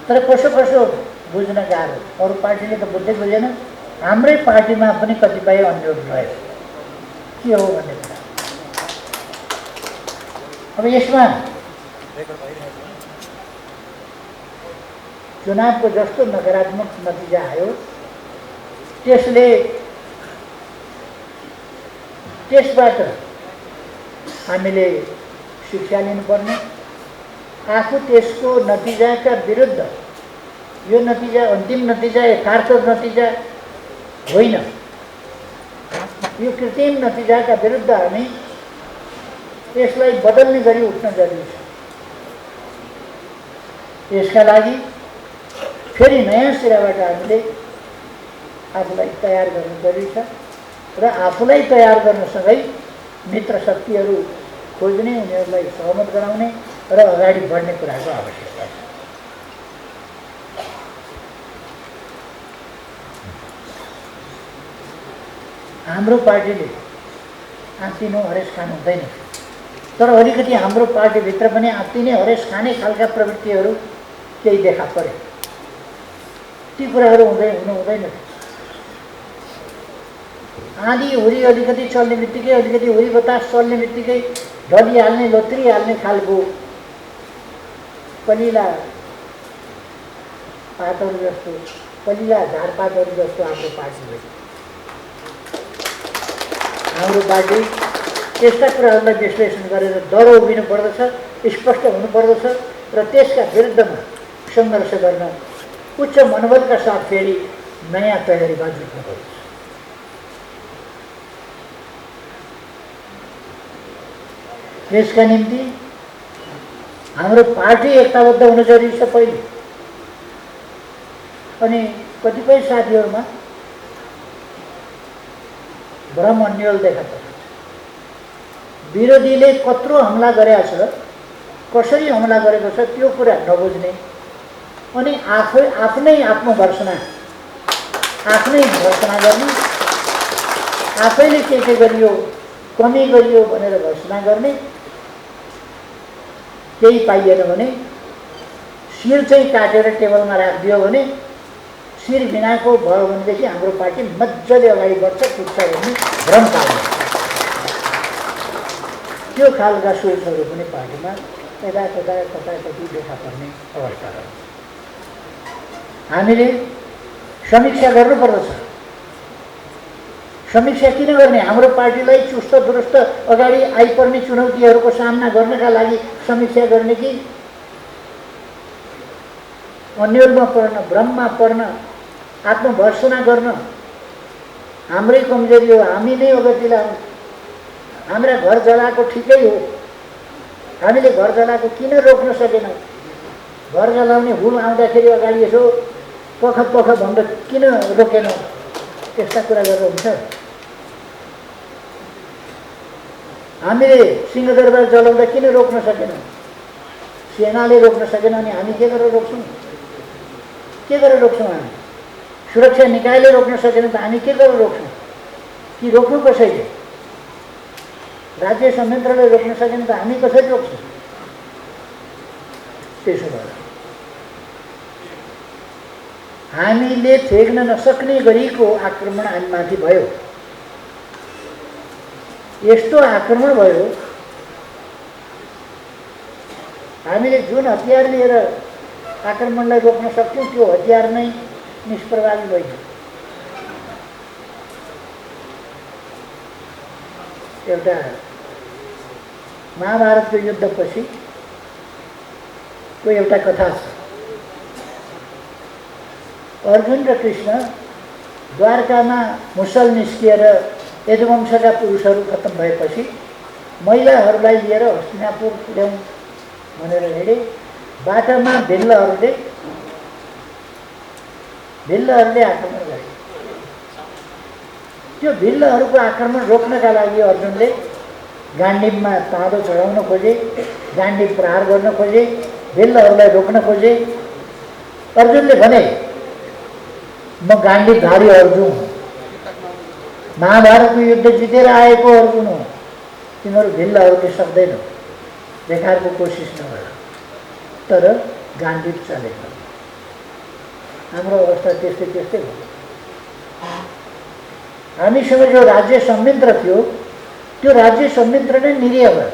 तर कसो कसो बुझ्न गाह्रो। अरू पार्टीले त बुझ्दै बुझेन। हाम्रै पार्टीमा पनि कतिपय अनुरोध रह्यो के हो भन्ने कुरा। अब यसमा चुनावको जस्तो नकारात्मक नतिजा आयो, त्यसबाट हामीले शिक्षा लिनुपर्ने, आफू त्यसको नतिजाका विरुद्ध, यो नतिजा अन्तिम नतिजा यथार्थ नतिजा होइन, यो कृत्रिम नतिजाका विरुद्ध हामी यसलाई बदल्ने गरी उठ्न जरुरी छ। यसका लागि फेरि नयाँ सिराबाट हामीले आफूलाई तयार गर्नु जरुरी छ र आफूलाई तयार गर्नसँगै मित्र शक्तिहरू खोज्ने, उनीहरूलाई सहमत गराउने र अगाडि बढ्ने कुराको आवश्यकता छ। हाम्रो पार्टीले आत्तिनु हरेस खानु हुँदैन, तर अलिकति हाम्रो पार्टीभित्र पनि आत्तिने हरेस खाने खालका प्रवृत्तिहरू केही देखा परे। ती कुराहरू हुनु हुँदैन। आँधी हुरी अलिकति चल्ने बित्तिकै, अलिकति हुरी बतास चल्ने बित्तिकै ढलिहाल्ने, लोत्रिहाल्ने खालको कलिला पातहरू जस्तो, कलिला झारपातहरू जस्तो हाम्रो पार्टी हो। हाम्रो पार्टी त्यस्ता कुराहरूलाई विश्लेषण गरेर डर उभिनु पर्दछ, स्पष्ट हुनुपर्दछ र त्यसका विरुद्धमा सङ्घर्ष गर्न उच्च मनोबलका साथ फेरि नयाँ तयारीमा जुट्नुपर्दछ। यसका निम्ति हाम्रो पार्टी एकताबद्ध हुनु जरुरी छ पहिले। अनि कतिपय साथीहरूमा भ्रम अन्यल देखा पर्छ। विरोधीले कत्रो हमला गरेको छ, कसरी हमला गरेको छ त्यो कुरा नबुझ्ने, अनि आफ्नै आत्मभर्सना गर्ने, आफैले के गरियो, कमी गरियो भनेर घोषणा गर्ने। केही पाइएन भने शिर चाहिँ काटेर टेबलमा राखिदियो भने शिर बिनाको भयो भनेदेखि हाम्रो पार्टी मजाले अगाडि बढ्छ, पुग्छ भन्ने भ्रम पाल्ने, त्यो खालका सोचहरू पनि पार्टीमा कताकति देखा पर्ने अवस्था रह्यो। हामीले समीक्षा गर्नुपर्दछ। समीक्षा किन गर्ने? हाम्रो पार्टीलाई चुस्त दुरुस्त अगाडि आइपर्ने चुनौतीहरूको सामना गर्नका लागि समीक्षा गर्ने कि अन्यलमा पर्न, भ्रममा पर्न, आत्मभर्सना गर्न? हाम्रै कमजोरी हो, हामी नै अगति लाउँ। हाम्रा घर जलाएको ठिकै हो, हामीले घर जलाएको किन रोक्न सकेनौँ? घर जलाउने हुल आउँदाखेरि अगाडि यसो पख भन्दा किन रोकेनौँ? त्यस्ता कुरा गरेर हुन्छ? हामीले सिंहदरबार जलाउँदा किन रोक्न सकेनौँ? सेनाले रोक्न सकेन अनि हामी के गरेर रोक्छौँ? के गरेर रोक्छौँ? हामी सुरक्षा निकायले रोक्न सकेन त हामी के गरेर रोक्छौँ? कि रोक्नु कसैले? राज्य संयन्त्रले रोक्न सकेन त हामी कसरी रोक्छौँ? त्यसो भएर हामीले फेक्न नसक्ने गरीको आक्रमण हामीमाथि भयो। यस्तो आक्रमण भयो, हामीले जुन हतियार लिएर आक्रमणलाई रोक्न सक्थ्यौँ त्यो हतियार नै निष्प्रभावी भयो। एउटा महाभारतको युद्धपछि को एउटा कथा छ। अर्जुन र कृष्ण द्वारकामा मुसल निस्किएर यदुवंशका पुरुषहरू खत्तम भएपछि महिलाहरूलाई लिएर हस्तिनापुर ल्याउँ भनेर हिँडे। बाटोमा भिल्लहरूले आक्रमण गरे। त्यो भिल्लहरूको आक्रमण रोक्नका लागि अर्जुनले गाण्डीवमा ताँदो चढाउन खोजे, गाण्डीव प्रहार गर्न खोजे, भिल्लहरूलाई रोक्न खोजे। अर्जुनले भने, म गाण्डीवधारी अर्जुन हुँ, महाभारतको युद्ध जितेर आएको अर्जुन हुँ, तिमीहरू भिल्लहरूले सक्दैनौ, बेकारको कोसिस नगर। तर गाण्डीव चलेको। हाम्रो अवस्था त्यस्तै हो। हामीसँग जो राज्य संयन्त्र थियो त्यो राज्य संयन्त्र नै निरीह भयो।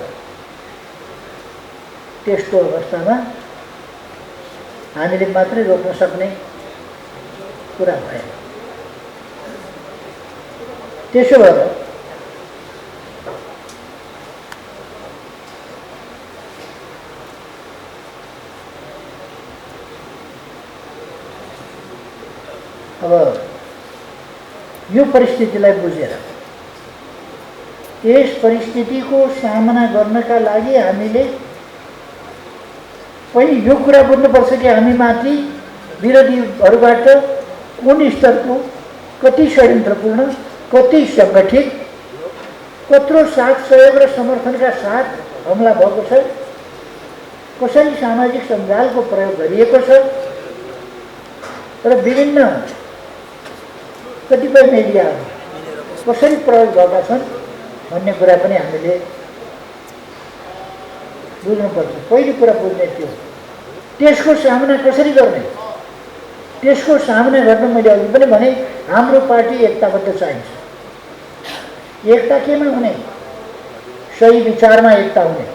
त्यस्तो अवस्थामा हामीले मात्रै रोक्न सक्ने कुरा भएन। त्यसो भएर अब यो परिस्थितिलाई बुझेर यस परिस्थितिको सामना गर्नका लागि हामीले पहिले यो कुरा बुझ्नुपर्छ कि हामी माथि विरोधीहरूबाट कुन स्तरको, कति षड्यन्त्रपूर्ण, कति सङ्गठित, कत्रो साथ सहयोग र समर्थनका साथ हमला भएको छ, कसरी सामाजिक सञ्जालको प्रयोग गरिएको छ र विभिन्न कतिपय मिडियाहरू कसरी प्रयोग भएका छन् भन्ने कुरा पनि हामीले बुझ्नुपर्छ। पहिलो कुरा बुझ्ने त्यो। त्यसको सामना कसरी गर्ने? त्यसको सामना गर्न मैले अघि पनि भने हाम्रो पार्टी एकताबद्ध चाहिन्छ। एकता केमा हुने? सही विचारमा एकता हुने।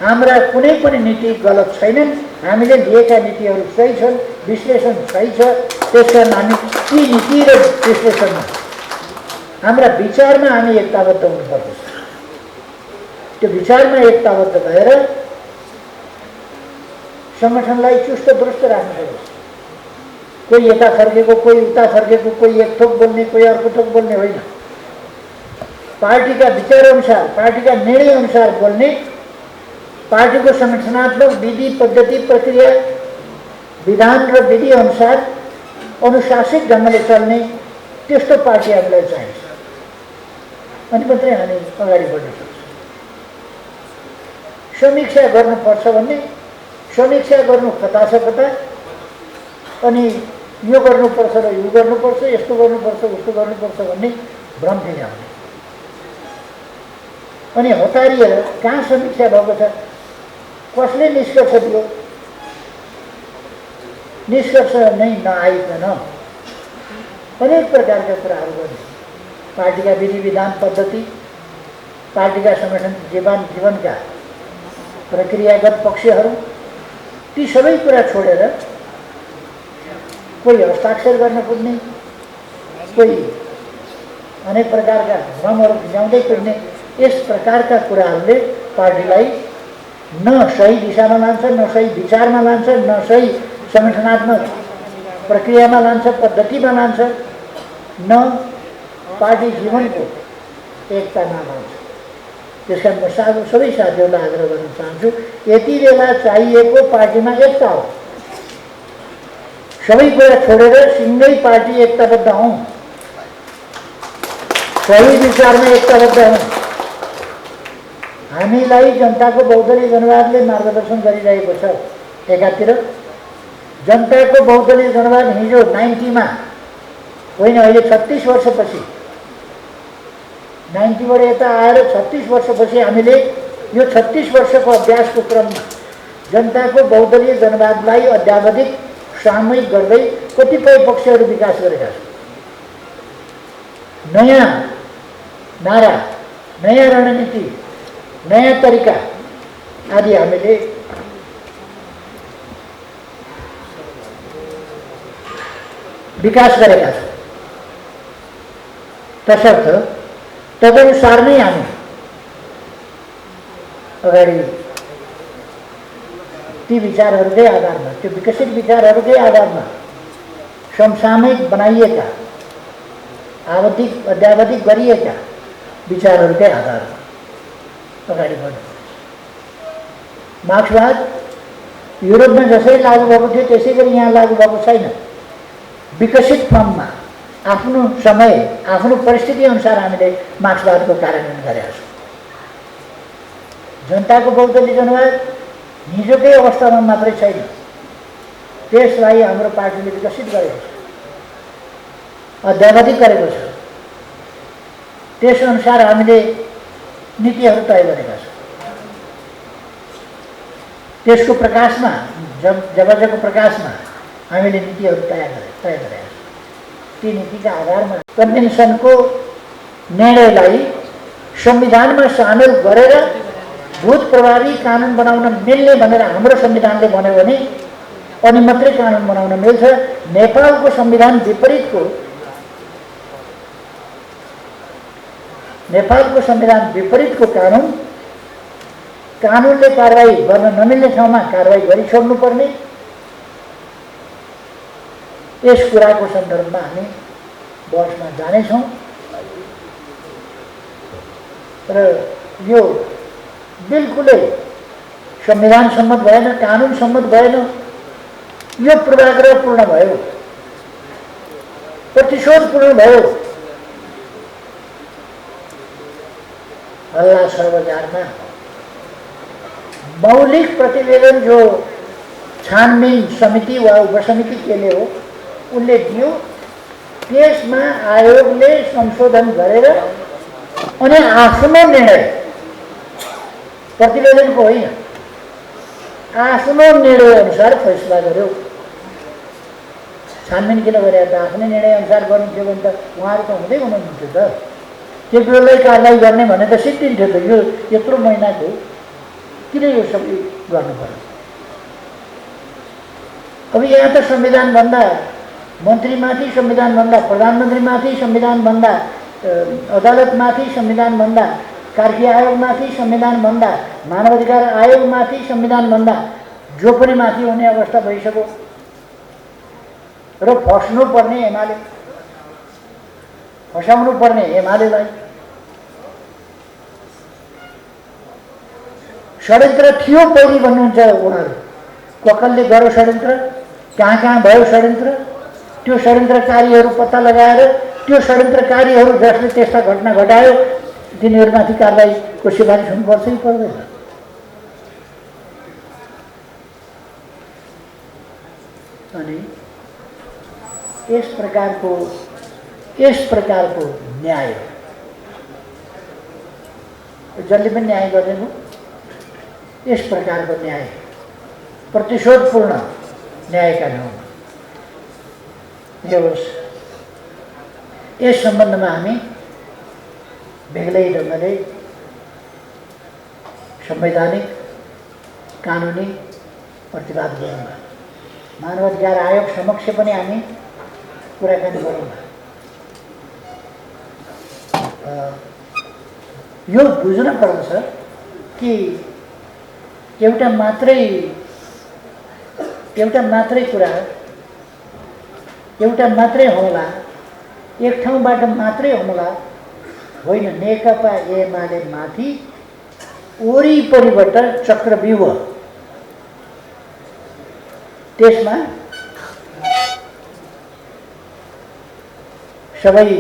हाम्रा कुनै पनि नीति गलत छैनन्, हामीले लिएका नीतिहरू सही छन्, विश्लेषण सही छ। त्यसकारण हामी ती नीति र विश्लेषणमा हाम्रा विचारमा हामी एकताबद्ध हुनुपर्दछ। त्यो विचारमा एकताबद्ध भएर सङ्गठनलाई चुस्त दुरुस्त राख्नुपर्दछ। कोही यता फर्केको, कोही उता फर्केको, कोही एक थोक बोल्ने, कोही अर्को थोक बोल्ने होइन। पार्टीका विचारअनुसार, पार्टीका निर्णयअनुसार बोल्ने, पार्टीको सङ्गठनात्मक विधि, पद्धति, प्रक्रिया, विधान र विधि अनुसार अनुशासित ढङ्गले चल्ने त्यस्तो पार्टी हामीलाई चाहिन्छ। अनि मात्रै हामी अगाडि बढ्न सक्छौँ। समीक्षा गर्नुपर्छ भन्ने, समीक्षा गर्नु कता छ कता, अनि यो गर्नुपर्छ र यो गर्नुपर्छ, यस्तो गर्नुपर्छ, उस्तो गर्नुपर्छ भन्ने भ्रम फिजाउने। अनि हतारिएर कहाँ समीक्षा भएको छ, कसले निष्कर्ष दियो, निष्कर्ष नै नआइकन अनेक प्रकारका कुराहरू गर्ने। पार्टीका विधि विधान पद्धति, पार्टीका सङ्गठन जीवनका प्रक्रियागत पक्षहरू ती सबै कुरा छोडेर कोही हस्ताक्षर गर्न पुग्ने, कोही अनेक प्रकारका भ्रमहरू भिजाउँदै पुग्ने, यस प्रकारका कुराहरूले पार्टीलाई न सही दिशामा लान्छ, न सही विचारमा लान्छ, न सही सङ्गठनात्मक प्रक्रियामा लान्छ, पद्धतिमा लान्छ, न पार्टी जीवनको एकतामा लान्छ। त्यस कारण म सबै साथीहरूलाई आग्रह गर्न चाहन्छु, यति बेला चाहिएको पार्टीमा एकता हो। सबै कुरा छोडेर सिङ्गै पार्टी एकताबद्ध हौँ, सही विचारमा एकताबद्ध हौँ। हामीलाई जनताको बहुदलीय जनवादले मार्गदर्शन गरिरहेको छ। एकातिर जनताको बहुदलीय जनवाद हिजो 90मा होइन, अहिले 36 वर्षपछि 90बाट यता आएर 36 वर्षपछि हामीले यो 36 वर्षको अभ्यासको क्रममा जनताको बहुदलीय जनवादलाई अद्यावधिक सामूहिक गर्दै कतिपय पक्षहरू विकास गरेका छन्। नयाँ नारा, नयाँ रणनीति, नयाँ तरिका आदि हामीले विकास गरेका छौँ। तसर्थ तदनुसार नै हामी अगाडि ती विचारहरूकै आधारमा, त्यो विकसित विचारहरूकै आधारमा समसामयिक बनाइएका, अद्यावधिक गरिएका विचारहरूकै आधारमा अगाडि बढ्नु। मार्क्सवाद युरोपमा जसरी लागू भएको थियो त्यसै गरी यहाँ लागू भएको छैन। विकसित फर्ममा आफ्नो समय, आफ्नो परिस्थिति अनुसार हामीले मार्क्सवादको कार्यान्वयन गरेका छौँ। जनताको बहुदलीय जनवाद हिजोकै अवस्थामा मात्रै छैन, त्यसलाई हाम्रो पार्टीले विकसित गरेको छ, अद्यावधिक गरेको छ। त्यसअनुसार हामीले नीतिहरू तय गरेका छौँ। त्यसको प्रकाशमा, जबको प्रकाशमा हामीले नीतिहरू तय गरेका छौँ। ती नीतिका आधारमा कन्भेन्सनको निर्णयलाई संविधानमा सामेल गरेर भूत प्रभावी कानुन बनाउन मिल्ने भनेर हाम्रो संविधानले भन्यो भने अनि मात्रै कानुन बनाउन मिल्छ। नेपालको संविधान विपरीतको कानुनले कारवाही गर्न नमिल्ने ठाउँमा कारवाही गरिछोड्नुपर्ने, यस कुराको सन्दर्भमा हामी बहसमा जानेछौँ। र यो बिल्कुलै संविधान सम्मत भएन, कानुन सम्मत भएन। यो पूर्वाग्रहपूर्ण भयो, प्रतिशोधपूर्ण भयो। हल्ला सर्वजारमा मौलिक प्रतिवेदन जो छानबिन समिति वा उपसमिति केले हो उनले दियो, त्यसमा आयोगले संशोधन गरेर अनि आफ्नो निर्णय, प्रतिवेदनको होइन, आफ्नो निर्णय अनुसार फैसला गर्यो। छानबिन किन गरे त? आफ्नै निर्णय अनुसार गर्नुहुन्थ्यो भने त उहाँहरू त हुँदै हुनुहुन्थ्यो त। त्यो बेलालाई कारवाही गर्ने भने त सिद्धिन्थ्यो त। यो यत्रो महिनाको किन यो सबै गर्नु पर्यो? अब यहाँ त संविधानभन्दा मन्त्रीमाथि, संविधानभन्दा प्रधानमन्त्रीमाथि, संविधानभन्दा अदालतमाथि, संविधानभन्दा कार्कीय आयोगमाथि, संविधानभन्दा मानवाधिकार आयोगमाथि, संविधानभन्दा जो पनि माथि हुने अवस्था भइसक्यो। र फसाउनु पर्ने एमालेलाई षड्यन्त्र थियो पहिले भन्नुहुन्छ उहाँहरू। ककलले गर्यो षड्यन्त्र, कहाँ भयो षड्यन्त्र, त्यो षड्यन्त्रकारीहरू पत्ता लगाएर त्यो षड्यन्त्रकारीहरू जसले त्यस्ता घटना घटायो तिनीहरूमाथि कारबाहीको सिफारिस हुनुपर्छ कि पर्दैन? अनि यस प्रकारको न्याय जसले पनि न्याय गर्दैन, यस प्रकारको न्याय प्रतिशोधपूर्ण न्यायका ठाउँमा होस्। यस सम्बन्धमा हामी बेग्लै ढङ्गले संवैधानिक कानुनी प्रतिवाद गरौँला। मानवाधिकार आयोग समक्ष पनि हामी कुराकानी गरौँला। यो बुझ्न पर्दछ कि एउटा मात्रै कुरा, एउटा मात्रै हमला, एक ठाउँबाट मात्रै हमला होइन। नेकपा एमाले माथि वरिपरिबाट चक्रव्यूह, त्यसमा सबै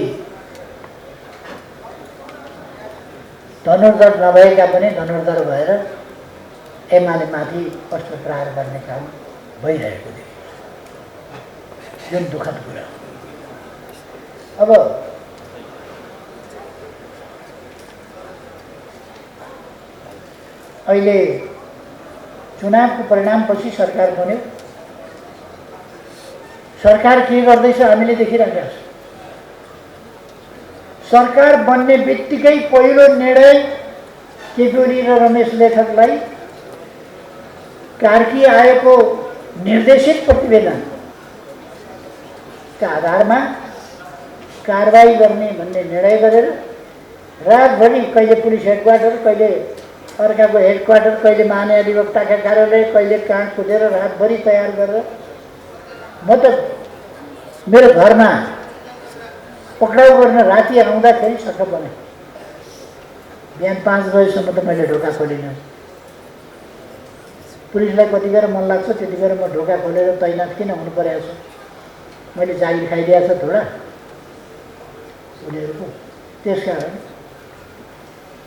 धनुर्धर नभएका पनि धनुर्धर भएर एमाले माथि अस्त्र प्रहार गर्ने काम भइरहेको देखिन्छ, जुन दुःखद कुरा हो। अब अहिले चुनावको परिणामपछि सरकार बन्यो। सरकार के गर्दैछ हामीले देखिरहेका छौँ। सरकार बन्ने बित्तिकै पहिलो निर्णय केपी ओली र रमेश लेखकलाई कार्की आएको निर्देशित प्रतिवेदनका आधारमा कारबाही गर्ने भन्ने निर्णय गरेर रातभरि कहिले पुलिस हेडक्वार्टर, कहिले अर्काको हेडक्वार्टर, कहिले महाधिवक्ताका कार्यालय, कहिले काँड कुदेर रातभरि तयार गरेर म त मेरो घरमा पक्राउ गर्न राति आउँदाखेरि सट्ट बने। बिहान 5 बजेसम्म त मैले ढोका खोलिनँ। पुलिसलाई कतिखेर मन लाग्छ त्यतिखेर म ढोका खोलेर तैनात किन हुनु परेको छ? मैले जागिर खाइदिएको छ थोडा उनीहरूको, त्यसकारण।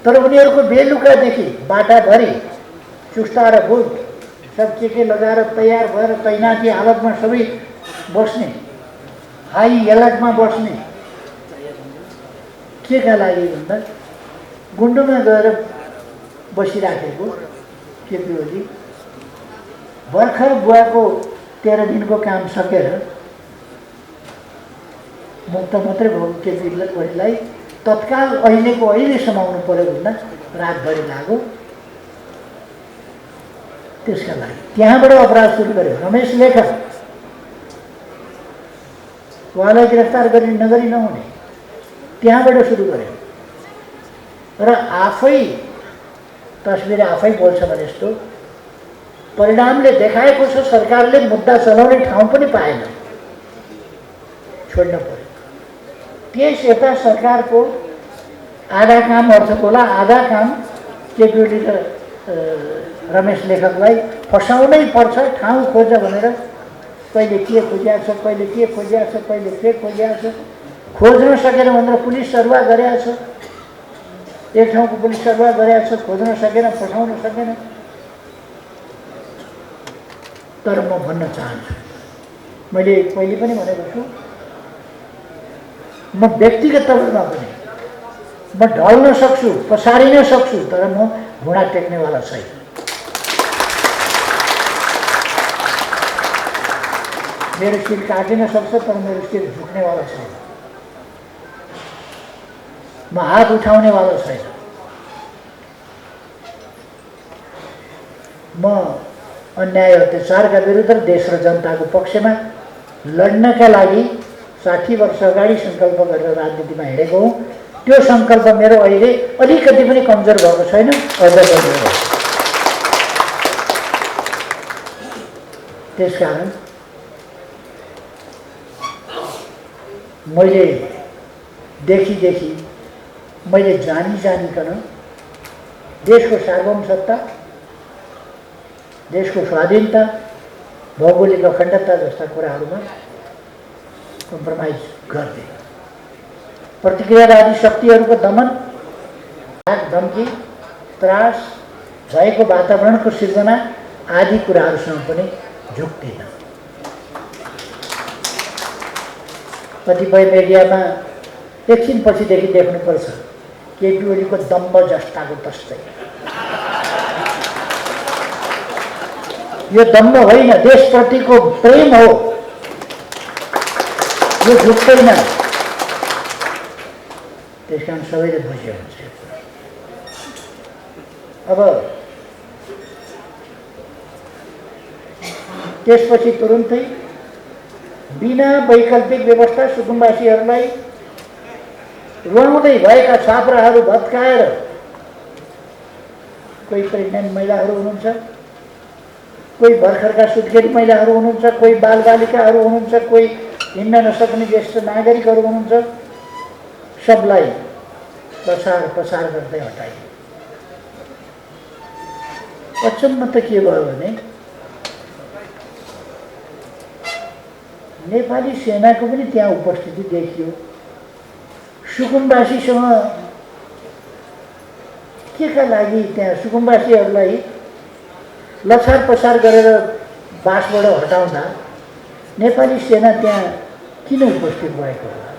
तर उनीहरूको बेलुकादेखि बाटाभरि चुस्ता र बुट सब के लगाएर तयार भएर तैनाती हालतमा सबै बस्ने, हाई एलर्टमा बस्ने। के का लागि भन्दा गुन्डोमा गएर बसिराखेको केपी ओली भर्खर बुवाको 13 दिनको काम सकेर मुक्त मात्रै भएको केपी ओलीलाई तत्काल अहिले समाउनु पर्यो भन्दा रातभरि लाग्यो। त्यसका लागि त्यहाँबाट अपराध सुरु गर्यो। रमेश लेखक उहाँलाई गिरफ्तार गरी नगरी नहुने त्यहाँबाट सुरु गर्यो र आफै तस्बिर आफै बोल्छ भने जस्तो परिणामले देखाएको छ। सरकारले मुद्दा चलाउने ठाउँ पनि पाएन, छोड्न पर्यो। त्यस यता सरकारको आधा काम अर्थकोला, आधा काम केपी ओली र रमेश लेखकलाई फसाउनै पर्छ, ठाउँ खोज भनेर कहिले के खोजिएको छ, कहिले के खोजिएको छ, कहिले के खोजिएको छ। खोज्न सकेन भनेर पुलिस सरुवा गरेको छ, एक ठाउँको पुलिस सरुवा गरेको छ, खोज्न सकेन, फसाउन सकेन। तर म भन्न चाहन्छु, मैले पहिले पनि भनेको छु, म व्यक्तिगत तौरमा पनि म ढल्न सक्छु, पसारिन सक्छु, तर म घुँडा टेक्नेवाला छैन। मेरो शिर काटिन सक्छ तर मेरो शिर झुक्नेवाला छैन। म हात उठाउनेवाला छैन। म अन्याय अत्याचारका विरुद्ध देश र जनताको पक्षमा लड्नका लागि 60 वर्ष अगाडि सङ्कल्प गरेर राजनीतिमा हिँडेको हुँ। त्यो सङ्कल्प मेरो अहिले अलिकति पनि कमजोर भएको छैन, अझ बढेको छ। त्यसकारण मैले देखि मैले जानिकन देशको सार्वभौमसत्ता, देशको स्वाधीनता, भौगोलिक अखण्डता जस्ता कुराहरूमा कम्प्रोमाइज गर्दै प्रतिक्रियावादी शक्तिहरूको दमन, धम्की, त्रास भएको वातावरणको सिर्जना आदि कुराहरूसँग पनि झुक्दैन। कतिपय मिडियामा एकछिन पछिदेखि देख्नुपर्छ केपी ओलीको दम्ब जस्ताको तस्तै। यो दम्ब होइन, देशप्रतिको प्रेम हो, यो झुक्दैन। त्यसकारण सबैले बुझ्यो हुन्छ। अब त्यसपछि तुरुन्तै बिना वैकल्पिक व्यवस्था सुकुम्बासीहरूलाई रुवाउँदै भएका छात्राहरू भत्काएर कोही प्रेग्नेन्ट महिलाहरू हुनुहुन्छ, कोही भर्खरका सुत्केरी महिलाहरू हुनुहुन्छ, कोही बालबालिकाहरू हुनुहुन्छ, कोही हिँड्न नसक्ने ज्येष्ठ नागरिकहरू हुनुहुन्छ, सबलाई प्रसार प्रसार गर्दै हटाइयो। अचम्म त के भयो भने नेपाली सेनाको पनि त्यहाँ उपस्थिति देखियो। सुकुम्बासीसँग के का लागि त्यहाँ सुकुम्बासीहरूलाई लछार पछार गरेर बासबाट हटाउँदा नेपाली सेना त्यहाँ किन उपस्थित भएको होला?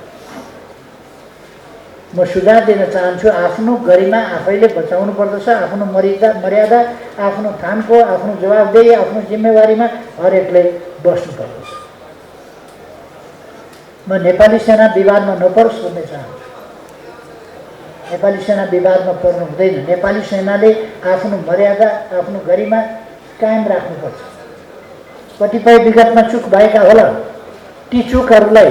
म सुझाव दिन चाहन्छु, आफ्नो गरिमा आफैले बचाउनु पर्दछ। आफ्नो मर्यादा, आफ्नो थानको, आफ्नो जवाबदेही, आफ्नो जिम्मेवारीमा हरेकले बस्नु पर्दछ। म नेपाली सेना विवादमा नपरोस् भन्ने चाहन्छु। नेपाली सेना विवादमा पर्नु हुँदैन। नेपाली सेनाले आफ्नो मर्यादा, आफ्नो गरिमा कायम राख्नुपर्छ। कतिपय विगतमा चुक भएका होला, ती चुकहरूलाई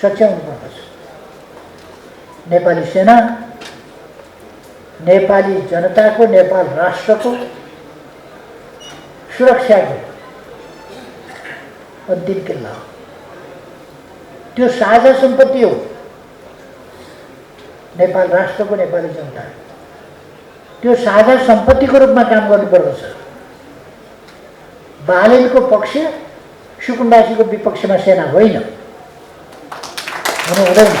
सच्याउनु पर्दछ। नेपाली सेना नेपाली जनताको, नेपाल राष्ट्रको सुरक्षाको अन्तिम किल्ला हो। त्यो साझा सम्पत्ति हो नेपाल राष्ट्रको, नेपाली जनता। त्यो साझा सम्पत्तिको रूपमा काम गर्नुपर्दछ। बालेनको पक्ष, सुकुम्बासीको विपक्षमा सेना होइन, हुनु हुँदैन।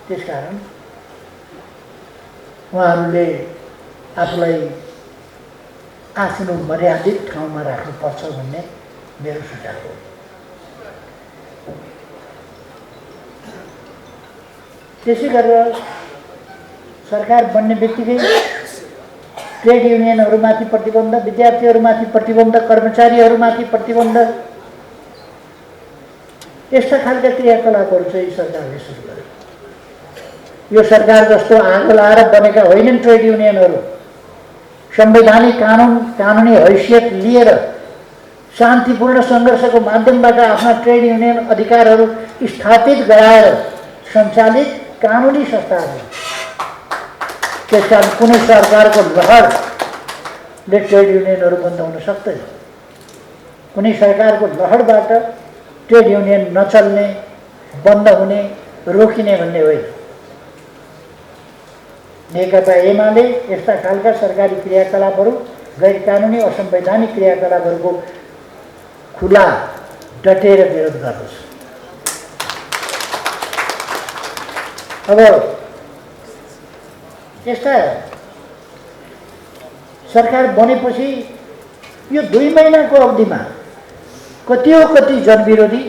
त्यसकारण उहाँहरूले आफूलाई आफ्नो मर्यादित ठाउँमा राख्नुपर्छ भन्ने मेरो सुझाव हो। त्यसै गरेर सरकार बन्ने बित्तिकै ट्रेड युनियनहरूमाथि प्रतिबन्ध, विद्यार्थीहरूमाथि प्रतिबन्ध, कर्मचारीहरूमाथि प्रतिबन्ध, यस्ता खालका क्रियाकलापहरू चाहिँ सरकारले सुरु गर्यो। यो सरकार जस्तो आगो लाएर बनेका होइनन् ट्रेड युनियनहरू। संवैधानिक कानुनी हैसियत लिएर शान्तिपूर्ण सङ्घर्षको माध्यमबाट आफ्ना ट्रेड युनियन अधिकारहरू स्थापित गराएर सञ्चालित कानुनी संस्थाहरू। त्यसकारण कुनै सरकारको लहरले ट्रेड युनियनहरू बन्द हुन सक्दैन। कुनै सरकारको लहरबाट ट्रेड युनियन नचल्ने, बन्द हुने, रोकिने भन्ने होइन। नेकपा एमाले यस्ता खालका सरकारी क्रियाकलापहरू, गैर कानुनी असंवैधानिक क्रियाकलापहरूको खुला डटेर विरोध गर्दछ। अब यस्ता सरकार बनेपछि यो 2 महिनाको अवधिमा कति जनविरोधी,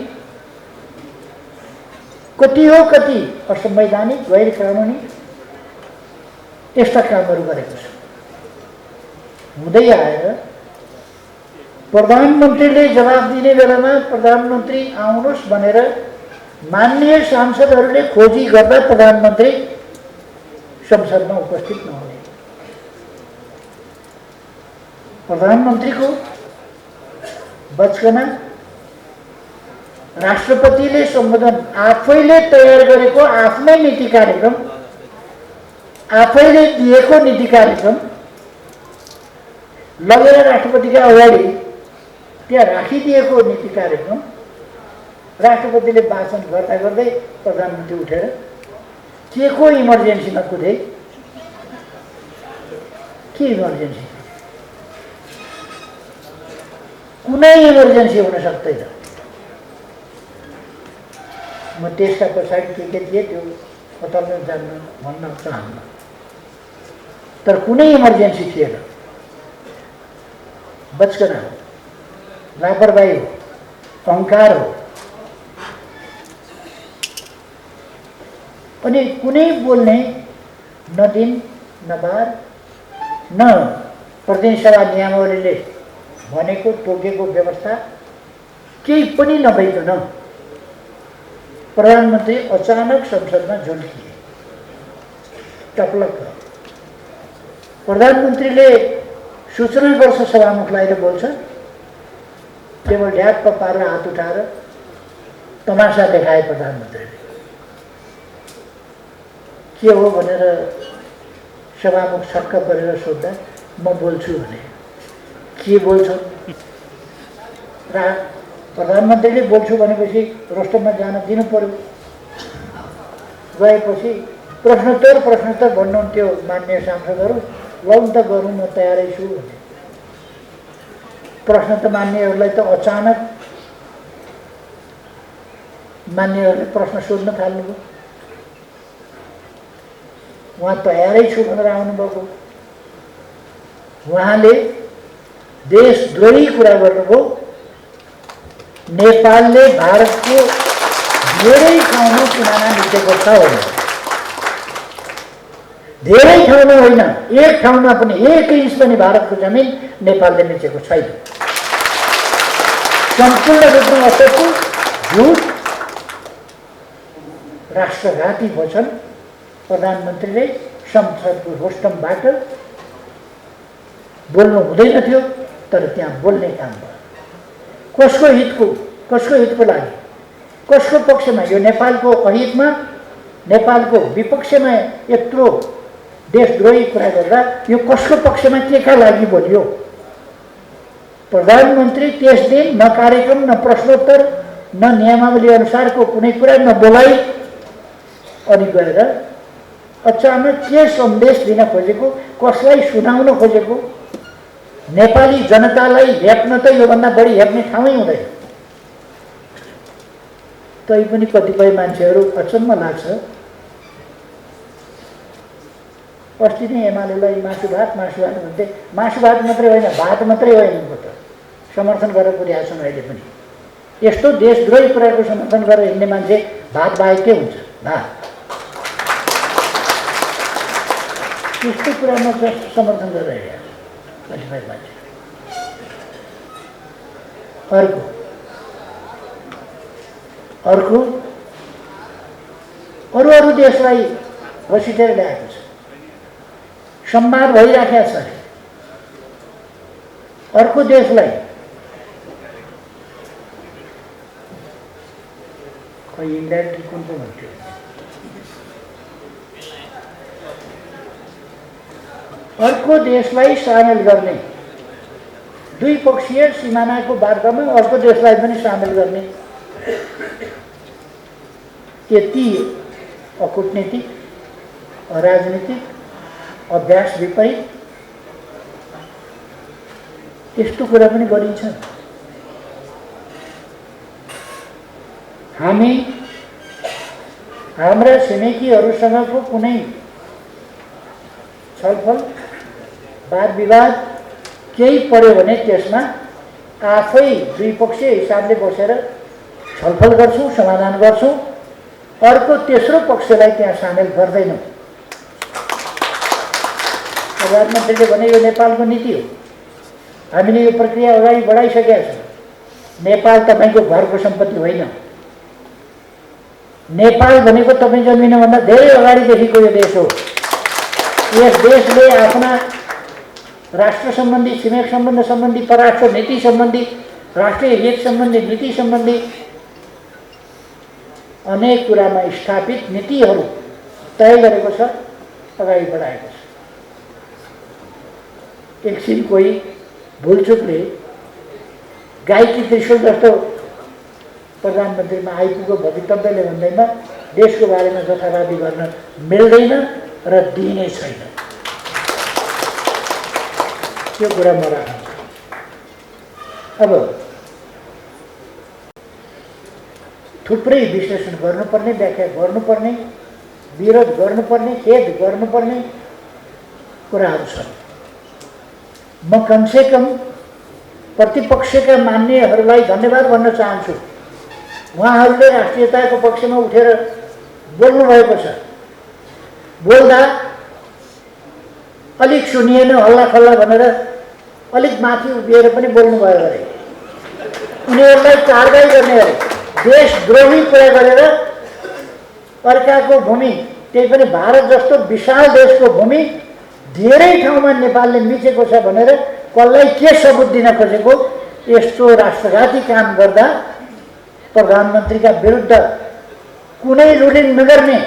कति असंवैधानिक, गैर कानुनी यस्ता कामहरू गरेको छ। हुँदै आएर प्रधानमन्त्रीले जवाब दिने बेलामा प्रधानमन्त्री आउनुहोस् भनेर माननीय सांसदहरूले खोजी गर्दा प्रधानमन्त्री संसदमा उपस्थित नहुने। प्रधानमन्त्रीको बचकना राष्ट्रपतिले सम्बोधन, आफैले तयार गरेको आफ्नै नीति कार्यक्रम, आफैले दिएको नीति कार्यक्रम लगेर राष्ट्रपतिका अगाडि त्यहाँ राखिदिएको नीति कार्यक्रम राष्ट्रपतिले वाचन गर्दा गर्दै प्रधानमन्त्री उठेर के को इमर्जेन्सीमा कुदे? के इमर्जेन्सी? कुनै इमर्जेन्सी हुन सक्दैन। म त्यसका पछाडि के थिए त्यो बताउन जान्न, भन्न चाहन्न, तर कुनै इमर्जेन्सी थिएन। बचकना हो, लापरवाही हो, अहङ्कार हो। अनि कुनै बोल्ने न दिन न बार, न प्रतिनिधि सभा नियमावलीले भनेको तोकेको व्यवस्था केही पनि नभइकन प्रधानमन्त्री अचानक संसदमा झुल्किए। टपलक्क प्रधानमन्त्रीले सूचना गर्छ सभामुखलाई र बोल्छ, टेबल ढ्याप्प पारेर हात उठाएर तमासा देखाए प्रधानमन्त्रीले। के हो भनेर सभामुख छक्क परेर सोद्धा म बोल्छु भने के बोल्छ र प्रधानमन्त्रीले बोल्छु भनेपछि रोस्टरमा जान दिनु पर्यो। गएपछि प्रश्नोत्तर भन्नुहुन्थ्यो मान्य सांसदहरू, लौ त गरौँ म तयारै छु भने। प्रश्न त मान्यहरूलाई त अचानक मान्यहरूले प्रश्न सोध्न थाल्नुभयो। उहाँ तयारै छु भनेर आउनुभएको। उहाँले देशद्रोही कुरा गर्नुभयो। नेपालले भारतको धेरै ठाउँमा सिमाना मिचेको छ भने, धेरै ठाउँमा होइन, एक ठाउँमा पनि 1 इन्च पनि भारतको जमिन नेपालले मिचेको छैन। सम्पूर्ण रूपमा असत्य, झुट, राष्ट्रघाती वचन प्रधानमन्त्रीले संसदको रोस्टमबाट बोल्नु हुँदैन थियो, तर त्यहाँ बोल्ने काम भयो। कसको हितको लागि, कसको पक्षमा? यो नेपालको अहितमा, नेपालको विपक्षमा यत्रो देशद्रोही कुरा गर्दा यो कसको पक्षमा, केका लागि बोलियो? प्रधानमन्त्री त्यस दिन न कार्यक्रम, न प्रश्नोत्तर, न नियमावली अनुसारको कुनै कुरा नबोलाइ अनि गएर अचानक के सन्देश दिन खोजेको, कसलाई सुनाउन खोजेको? नेपाली जनतालाई हेप्न त योभन्दा बढी हेप्ने ठाउँै हुँदैन। तैपनि कतिपय मान्छेहरू अचम्म लाग्छ। अस्ति नै एमालेलाई मासु भात भन्थे। मासु भात मात्रै होइन, भात मात्रै होइन, त समर्थन गरेर पुर्याएको छन्। अहिले पनि यस्तो देशद्रोही कुराको समर्थन गरेर हिँड्ने मान्छे भात बाहेक के हुन्छ? भात। त्यस्तो कुरामा समर्थन गरेर हिँडेको कतिपय मान्छे। अर्को अरू देशलाई घसिटेर ल्याएको छ, संवाद भइराखेको छ। अर्को देशलाई खै इङ्ल्यान्ड कुन पो भन्थ्यो, अर्को देशलाई सामेल गर्ने, द्विपक्षीय सिमानाको वार्तामा अर्को देशलाई पनि सामेल गर्ने, यति अकूटनीतिक, अराजनीतिक, अभ्यास विपरीत यस्तो कुरा पनि गरिन्छ। हामी हाम्रा छिमेकीहरूसँगको कुनै छलफल, वाद विवाद केही पर्यो भने त्यसमा आफै द्विपक्षीय हिसाबले बसेर छलफल गर्छौँ, समाधान गर्छौँ। अर्को तेस्रो पक्षलाई त्यहाँ सामेल गर्दैनौँ। प्रधानमन्त्रीले भने यो नेपालको नीति हो। हामीले यो प्रक्रिया अगाडि बढाइसकेका छौँ। नेपाल तपाईँको घरको सम्पत्ति होइन। नेपाल भनेको तपाईँ जन्मिनुभन्दा धेरै अगाडिदेखिको यो देश हो। यस देशले आफ्ना राष्ट्र सम्बन्धी, छिमेक सम्बन्ध सम्बन्धी, परराष्ट्र नीति सम्बन्धी, राष्ट्रिय हित सम्बन्धी नीति सम्बन्धी अनेक कुरामा स्थापित नीतिहरू तय गरेको छ, अगाडि बढाएको छ। एकछिन कोही भुलचुकले गायकी त्रिशूल जस्तो प्रधानमन्त्रीमा आइपुगो भवितव्यले भन्दैमा देशको बारेमा जथावादी गर्न मिल्दैन र दिइने छैन। त्यो कुरा म राख्छु। अब थुप्रै विश्लेषण गर्नुपर्ने, व्याख्या गर्नुपर्ने, विरोध गर्नुपर्ने, खेद गर्नुपर्ने कुराहरू छन्। म कमसेकम प्रतिपक्षका मान्यहरूलाई धन्यवाद भन्न चाहन्छु। उहाँहरूले राष्ट्रियताको पक्षमा उठेर बोल्नु भएको छ। बोल्दा अलिक सुनिएन, हल्ला खल्ला भनेर अलिक माथि उभिएर पनि बोल्नुभयो अरे। उनीहरूलाई कारबाही गर्ने अरे, देशद्रोही कुरा गरेर अर्काको भूमि, त्यही पनि भारत जस्तो विशाल देशको भूमि धेरै ठाउँमा नेपालले मिचेको छ भनेर कसलाई के सबुत दिन खोजेको? यस्तो राष्ट्रघाती काम गर्दा प्रधानमन्त्रीका विरुद्ध कुनै रुलिङ नगर्ने,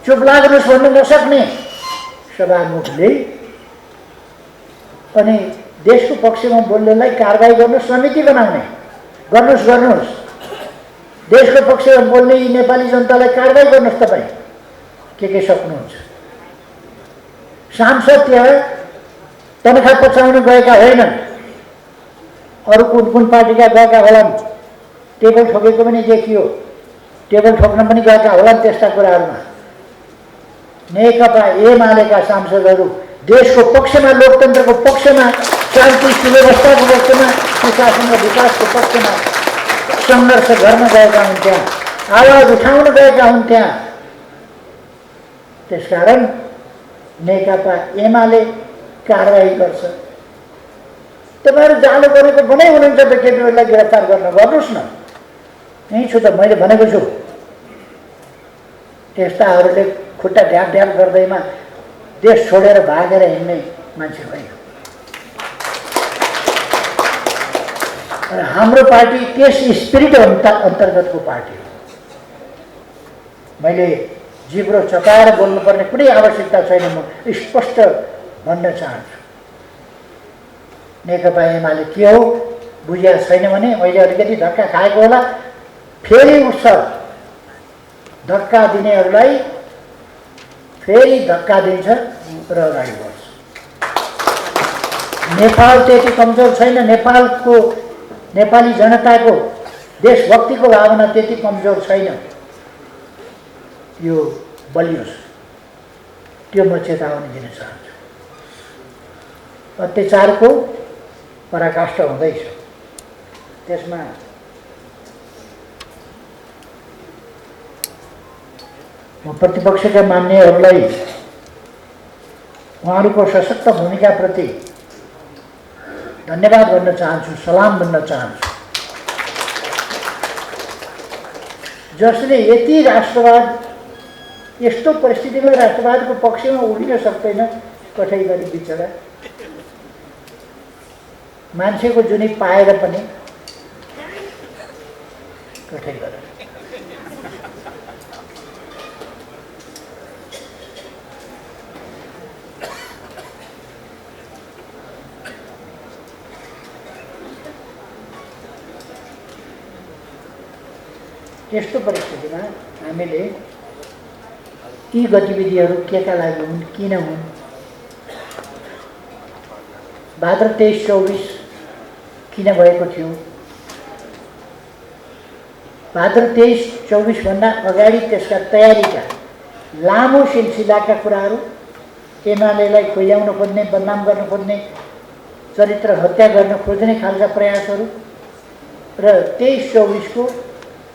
चुप लाग्नुहोस् भन्न नसक्ने सभामुखले अनि देशको पक्षमा बोल्नेलाई कारबाही गर्न समिति बनाउने, गर्नुहोस् देशको पक्षमा बोल्ने यी नेपाली जनतालाई कारबाही गर्नुहोस्। तपाईँ के सक्नुहुन्छ? सांसद त्यहाँ तनखा पचाउन गएका होइनन्, अरू कुन पार्टीका गएका होलान्, टेबल ठोकेको पनि देखियो, टेबल ठोक्न पनि गएका होलान्। त्यस्ता कुराहरूमा नेकपा एमालेका सांसदहरू देशको पक्षमा, लोकतन्त्रको पक्षमा, शान्ति सुव्यवस्थाको पक्षमा, सुशासन र विकासको पक्षमा सङ्घर्ष गर्न गएका हुन्थ्या, आवाज उठाउन गएका हुन्थ्या। त्यसकारण नेकपा एमाले कारबाही गर्छ। तपाईँहरू जालो गरेको बनाइ हुनुहुन्छ त केटीहरूलाई गिरफ्तार गर्नुहोस् न। यहीँ छु त, मैले भनेको छु। यस्ताहरूले खुट्टा ढ्याप ढ्याप गर्दैमा देश छोडेर भागेर हिँड्ने मान्छे होइन। र हाम्रो पार्टी त्यस स्पिरिट अन्तर्गतको पार्टी हो। मैले जिब्रो चपाएर बोल्नुपर्ने कुनै आवश्यकता छैन। म स्पष्ट भन्न चाहन्छु, नेकपा एमाले के हो बुझिया छैन भने अहिले अलिकति धक्का खाएको होला, फेरि उठ्छ। धक्का दिनेहरूलाई फेरि धक्का दिन्छ र अगाडि बढ्छ। नेपाल त्यति कमजोर छैन। नेपाली जनताको देशभक्तिको भावना त्यति कमजोर छैन। यो बलियोस्, त्यो म चेतावनी दिन चाहन्छु। अत्याचारको पराकाष्ठा हुँदैछ, त्यसमा म प्रतिपक्षका मान्यहरूलाई उहाँहरूको सशक्त भूमिकाप्रति धन्यवाद भन्न चाहन्छु, सलाम भन्न चाहन्छु। जसले यति राष्ट्रवाद, यस्तो परिस्थितिमा राष्ट्रवादको पक्षमा उभिन सक्दैन, कठै गरी बिचरा मान्छेको जुनी पाएर पनि कठै गरेर यस्तो परिस्थितिमा हामीले यी गतिविधिहरू केका लागि हुन्, किन हुन्? भाद्र 23-24 किन भएको थियो? भाद्र 23-24 भन्दा अगाडि त्यसका तयारीका लामो सिलसिलाका कुराहरू, एमालेलाई खुइल्याउन खोज्ने, बदनाम गर्न खोज्ने, चरित्र हत्या गर्न खोज्ने खालका प्रयासहरू र 23-24 को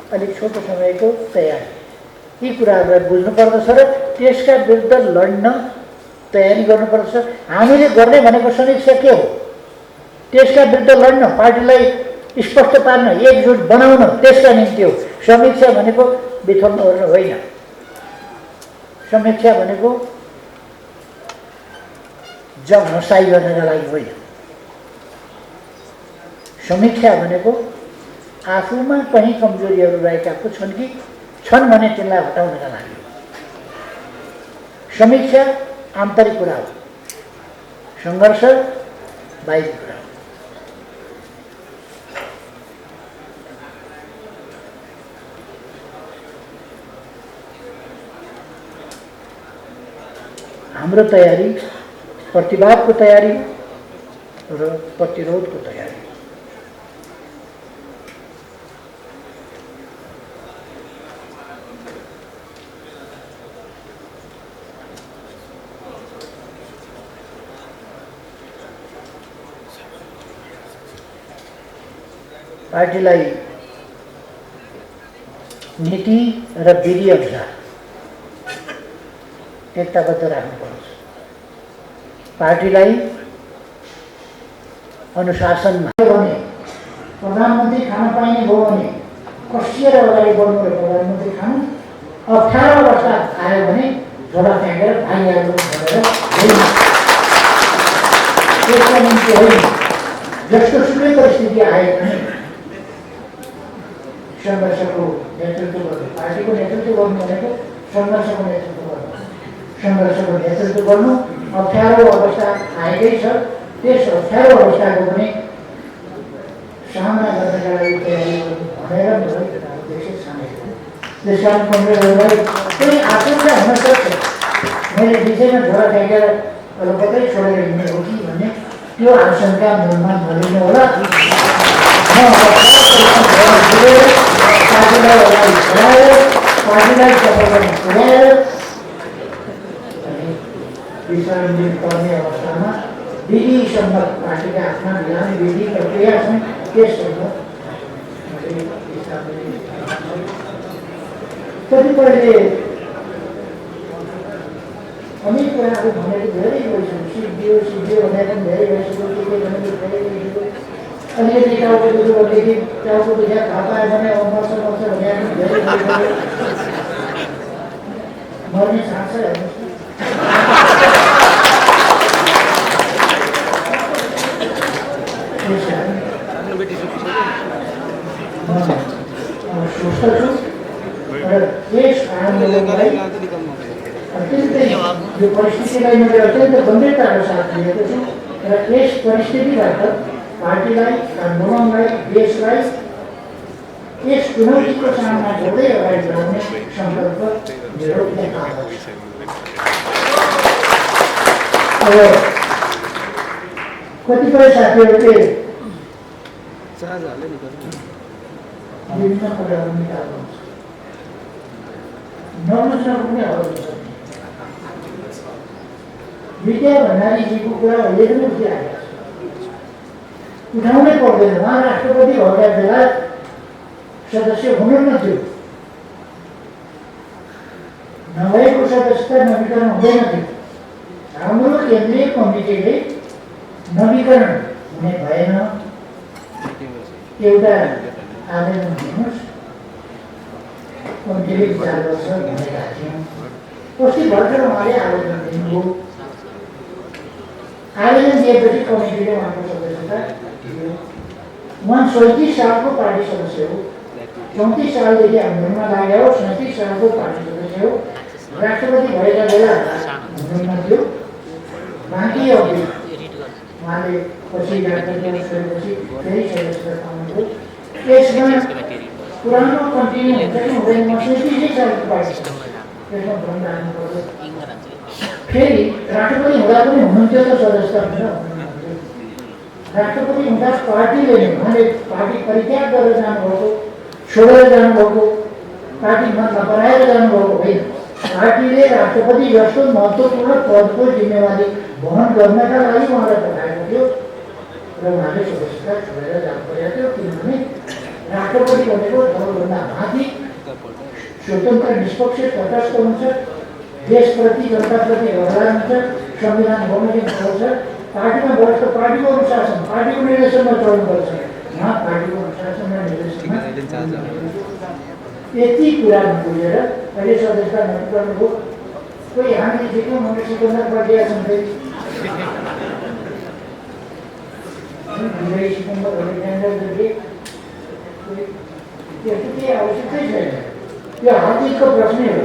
अलिक छोटो समयको तयारी, यी कुराहरूलाई बुझ्नुपर्दछ र त्यसका विरुद्ध लड्न तयारी गर्नुपर्दछ। हामीले गर्ने भनेको समीक्षा के हो? त्यसका विरुद्ध लड्न, पार्टीलाई स्पष्ट पार्न, एकजुट बनाउन, त्यसका निम्ति हो। समीक्षा भनेको बिथोल्न ओर्न होइन। समीक्षा भनेको जग हँसाइ गर्नका लागि होइन। समीक्षा भनेको आफूमा कहीँ कमजोरीहरू रहेका छन् कि छन् भने त्यसलाई हटाउनका लागि। समीक्षा आन्तरिक कुरा हो, सङ्घर्ष बाहिरी कुरा हो। हाम्रो तयारी प्रतिवादको तयारी र प्रतिरोधको तयारी। पार्टीलाई नीति र विधि अनुसार एकताबद्ध राख्नुपर्छ। पार्टीलाई अनुशासनमा भने प्रधानमन्त्री खान पाइने भयो भने कसिएर अगाडि बढ्नु र प्रधानमन्त्री खानु, अप्ठ्यारो अवस्था आयो भने झोला फ्याँकेर भागिहाल्नु भनेर होइन। त्यसका निम्ति होइन। जस्तो सुकै परिस्थिति आए पनि सङ्घर्षको नेतृत्व गर्नु, पार्टीको नेतृत्व गर्नु भनेको सङ्घर्षको नेतृत्व गर्नु, सङ्घर्षको नेतृत्व गर्नु। अप्ठ्यारो अवस्था आएकै छ, त्यस अप्ठ्यारो अवस्थाको पनि सामना गर्नका लागि तयारी गर्नु भनेर मेरो उद्देश्य छानेको। त्यस कारण कमरेडहरूलाई कुनै आशंका हुन सक्छ मैले विषयमा झोला फ्याँकेर कतै छोडेर हिँड्ने हो कि भन्ने, त्यो आशंका मनमा नलिनु होला। पार्टीलाई अगाडि बढाएर पार्टीलाई सफलतामा पुर्याएर विचारान्वित गर्ने अवस्थामा विधिसम्म पार्टीका आफ्ना विधान विधि प्रक्रिया छन्, त्यससँग कतिपयले अनेक कुराहरू भनेको धेरै भइसक्यो, सिद्धियो सिद्धियो भनेर पनि धेरै भइसक्यो, के भनेको धेरै भइसक्यो। अलिकति टाउको दुख्यो भनेदेखि टाउको दुख्या थाहा पायो भने मर्छ मर्छ भने पनि धेरै भइसक्यो। मर्ने चाहन्छ हेर्नुहोस् सोच्दछु र यस आन्दोलनलाई अत्यन्तै यो परिस्थितिलाई मैले अत्यन्त गम्भीरताको साथ लिएको छु र यस परिस्थितिबाट पार्टीलाई, आन्दोलनलाई, देशलाई यस चुनौतीको सामना गर्दै अगाडि बढाउने सङ्कल्प मेरो देखाएको छ। अब कतिपय साथीहरूले विभिन्न कुराहरू निकाल्नुहुन्छ, नबुझ्न पनि हराउँछ। विद्या भण्डारीजीको कुरा अहिले पनि उठिआएको छ, उठाउनै पर्दैन। उहाँ राष्ट्रपति भएका बेला सदस्य हुनुहुन्न थियो, नभएको सदस्यता नवीकरण हुँदैन थियो। हाम्रो केन्द्रीय कमिटीले नवीकरण हुने भएन, एउटा आवेदन दिनुहोस्, कमिटीले विचार गर्छ भनेका थियौँ। अस्ति भर्खर उहाँले आवेदन दिनुभयो। आवेदन दिएपछि कमिटीले उहाँको सदस्यता दियो। उहाँ 37 सालको पार्टी सदस्य हो, 34 सालदेखि आन्दोलनमा लागे हो, 37 सालको पार्टी सदस्य हो। राष्ट्रपति भएका बेला हुनुहुन्न थियो, बाँकी अवधि उहाँले पछि राष्ट्रपति फेरि सदस्यता पाउनुभयो। यसमा पुरानो कन्टिन्यू हुन्छ कि हुँदैन, म 37 सालको पार्टी त्यसमा भन्न राख्नुपर्छ। फेरि राष्ट्रपति हुँदा पनि हुनुहुन्थ्यो त सदस्यता भनेर हुनुहुन्थ्यो। राष्ट्रपति हुँदा पार्टीले नै उहाँले पार्टी परित्याग गरेर जानुभएको, छोडेर जानुभएको, पार्टी मन नबनाएर जानुभएको होइन। पार्टीले राष्ट्रपति जस्तो महत्त्वपूर्ण पदको जिम्मेवारी वहन गर्नका लागि उहाँलाई पठाएको थियो र उहाँले सदस्यता छोडेर जानु परेको थियो। किनभने राष्ट्रपति भनेको सबैभन्दा माथि स्वतन्त्र, निष्पक्ष, तटस्थ हुन्छ, देशप्रति, जनताप्रति अवधान हुन्छ, संविधान बमोजिम चल्छ। पार्टीमा बस्छ, पार्टीको अनुशासन, पार्टीको निर्देशनमा चल्नुपर्छ, उहाँ पार्टीको अनुशासन र निर्देशनमा। यति कुरा नबुझेर अहिले सदस्यता नगर्नुभयो। कोही हामीले देख्यौँ मनुष्यभन्दा प्रक्रिया छन्, फेरि विजय सिकन्दर अलेक्जेन्डरले त्यस्तो केही आवश्यकै छैन, त्यो हार्दिकको प्रश्नै हो।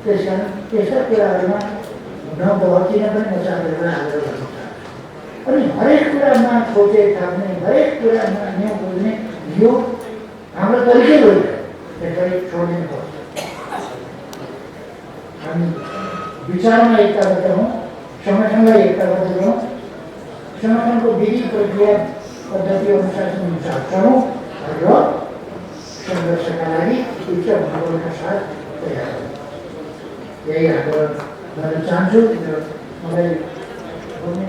त्यस कारण त्यस्ता कुराहरूमा नबहकिन पनि म चाहँदैन आग्रह गर्नु। अनि हरेक कुरामा खोजे थाप्ने, हरेक कुरामा न्यु बुझ्ने यो हाम्रो तरिकै होइन, त्यसलाई छोडिदिनुपर्छ। हामी विचारमा एकताबद्ध हौँ, सङ्गठनलाई एकताबद्ध गरौँ, सङ्गठनको विधि प्रक्रिया पद्धति अनुशासन अनुसार चलौँ र सङ्घर्षका लागि उच्च मनोबलका साथ तयार हौँ। यही आग्रह गर्न चाहन्छु। मलाई बोल्ने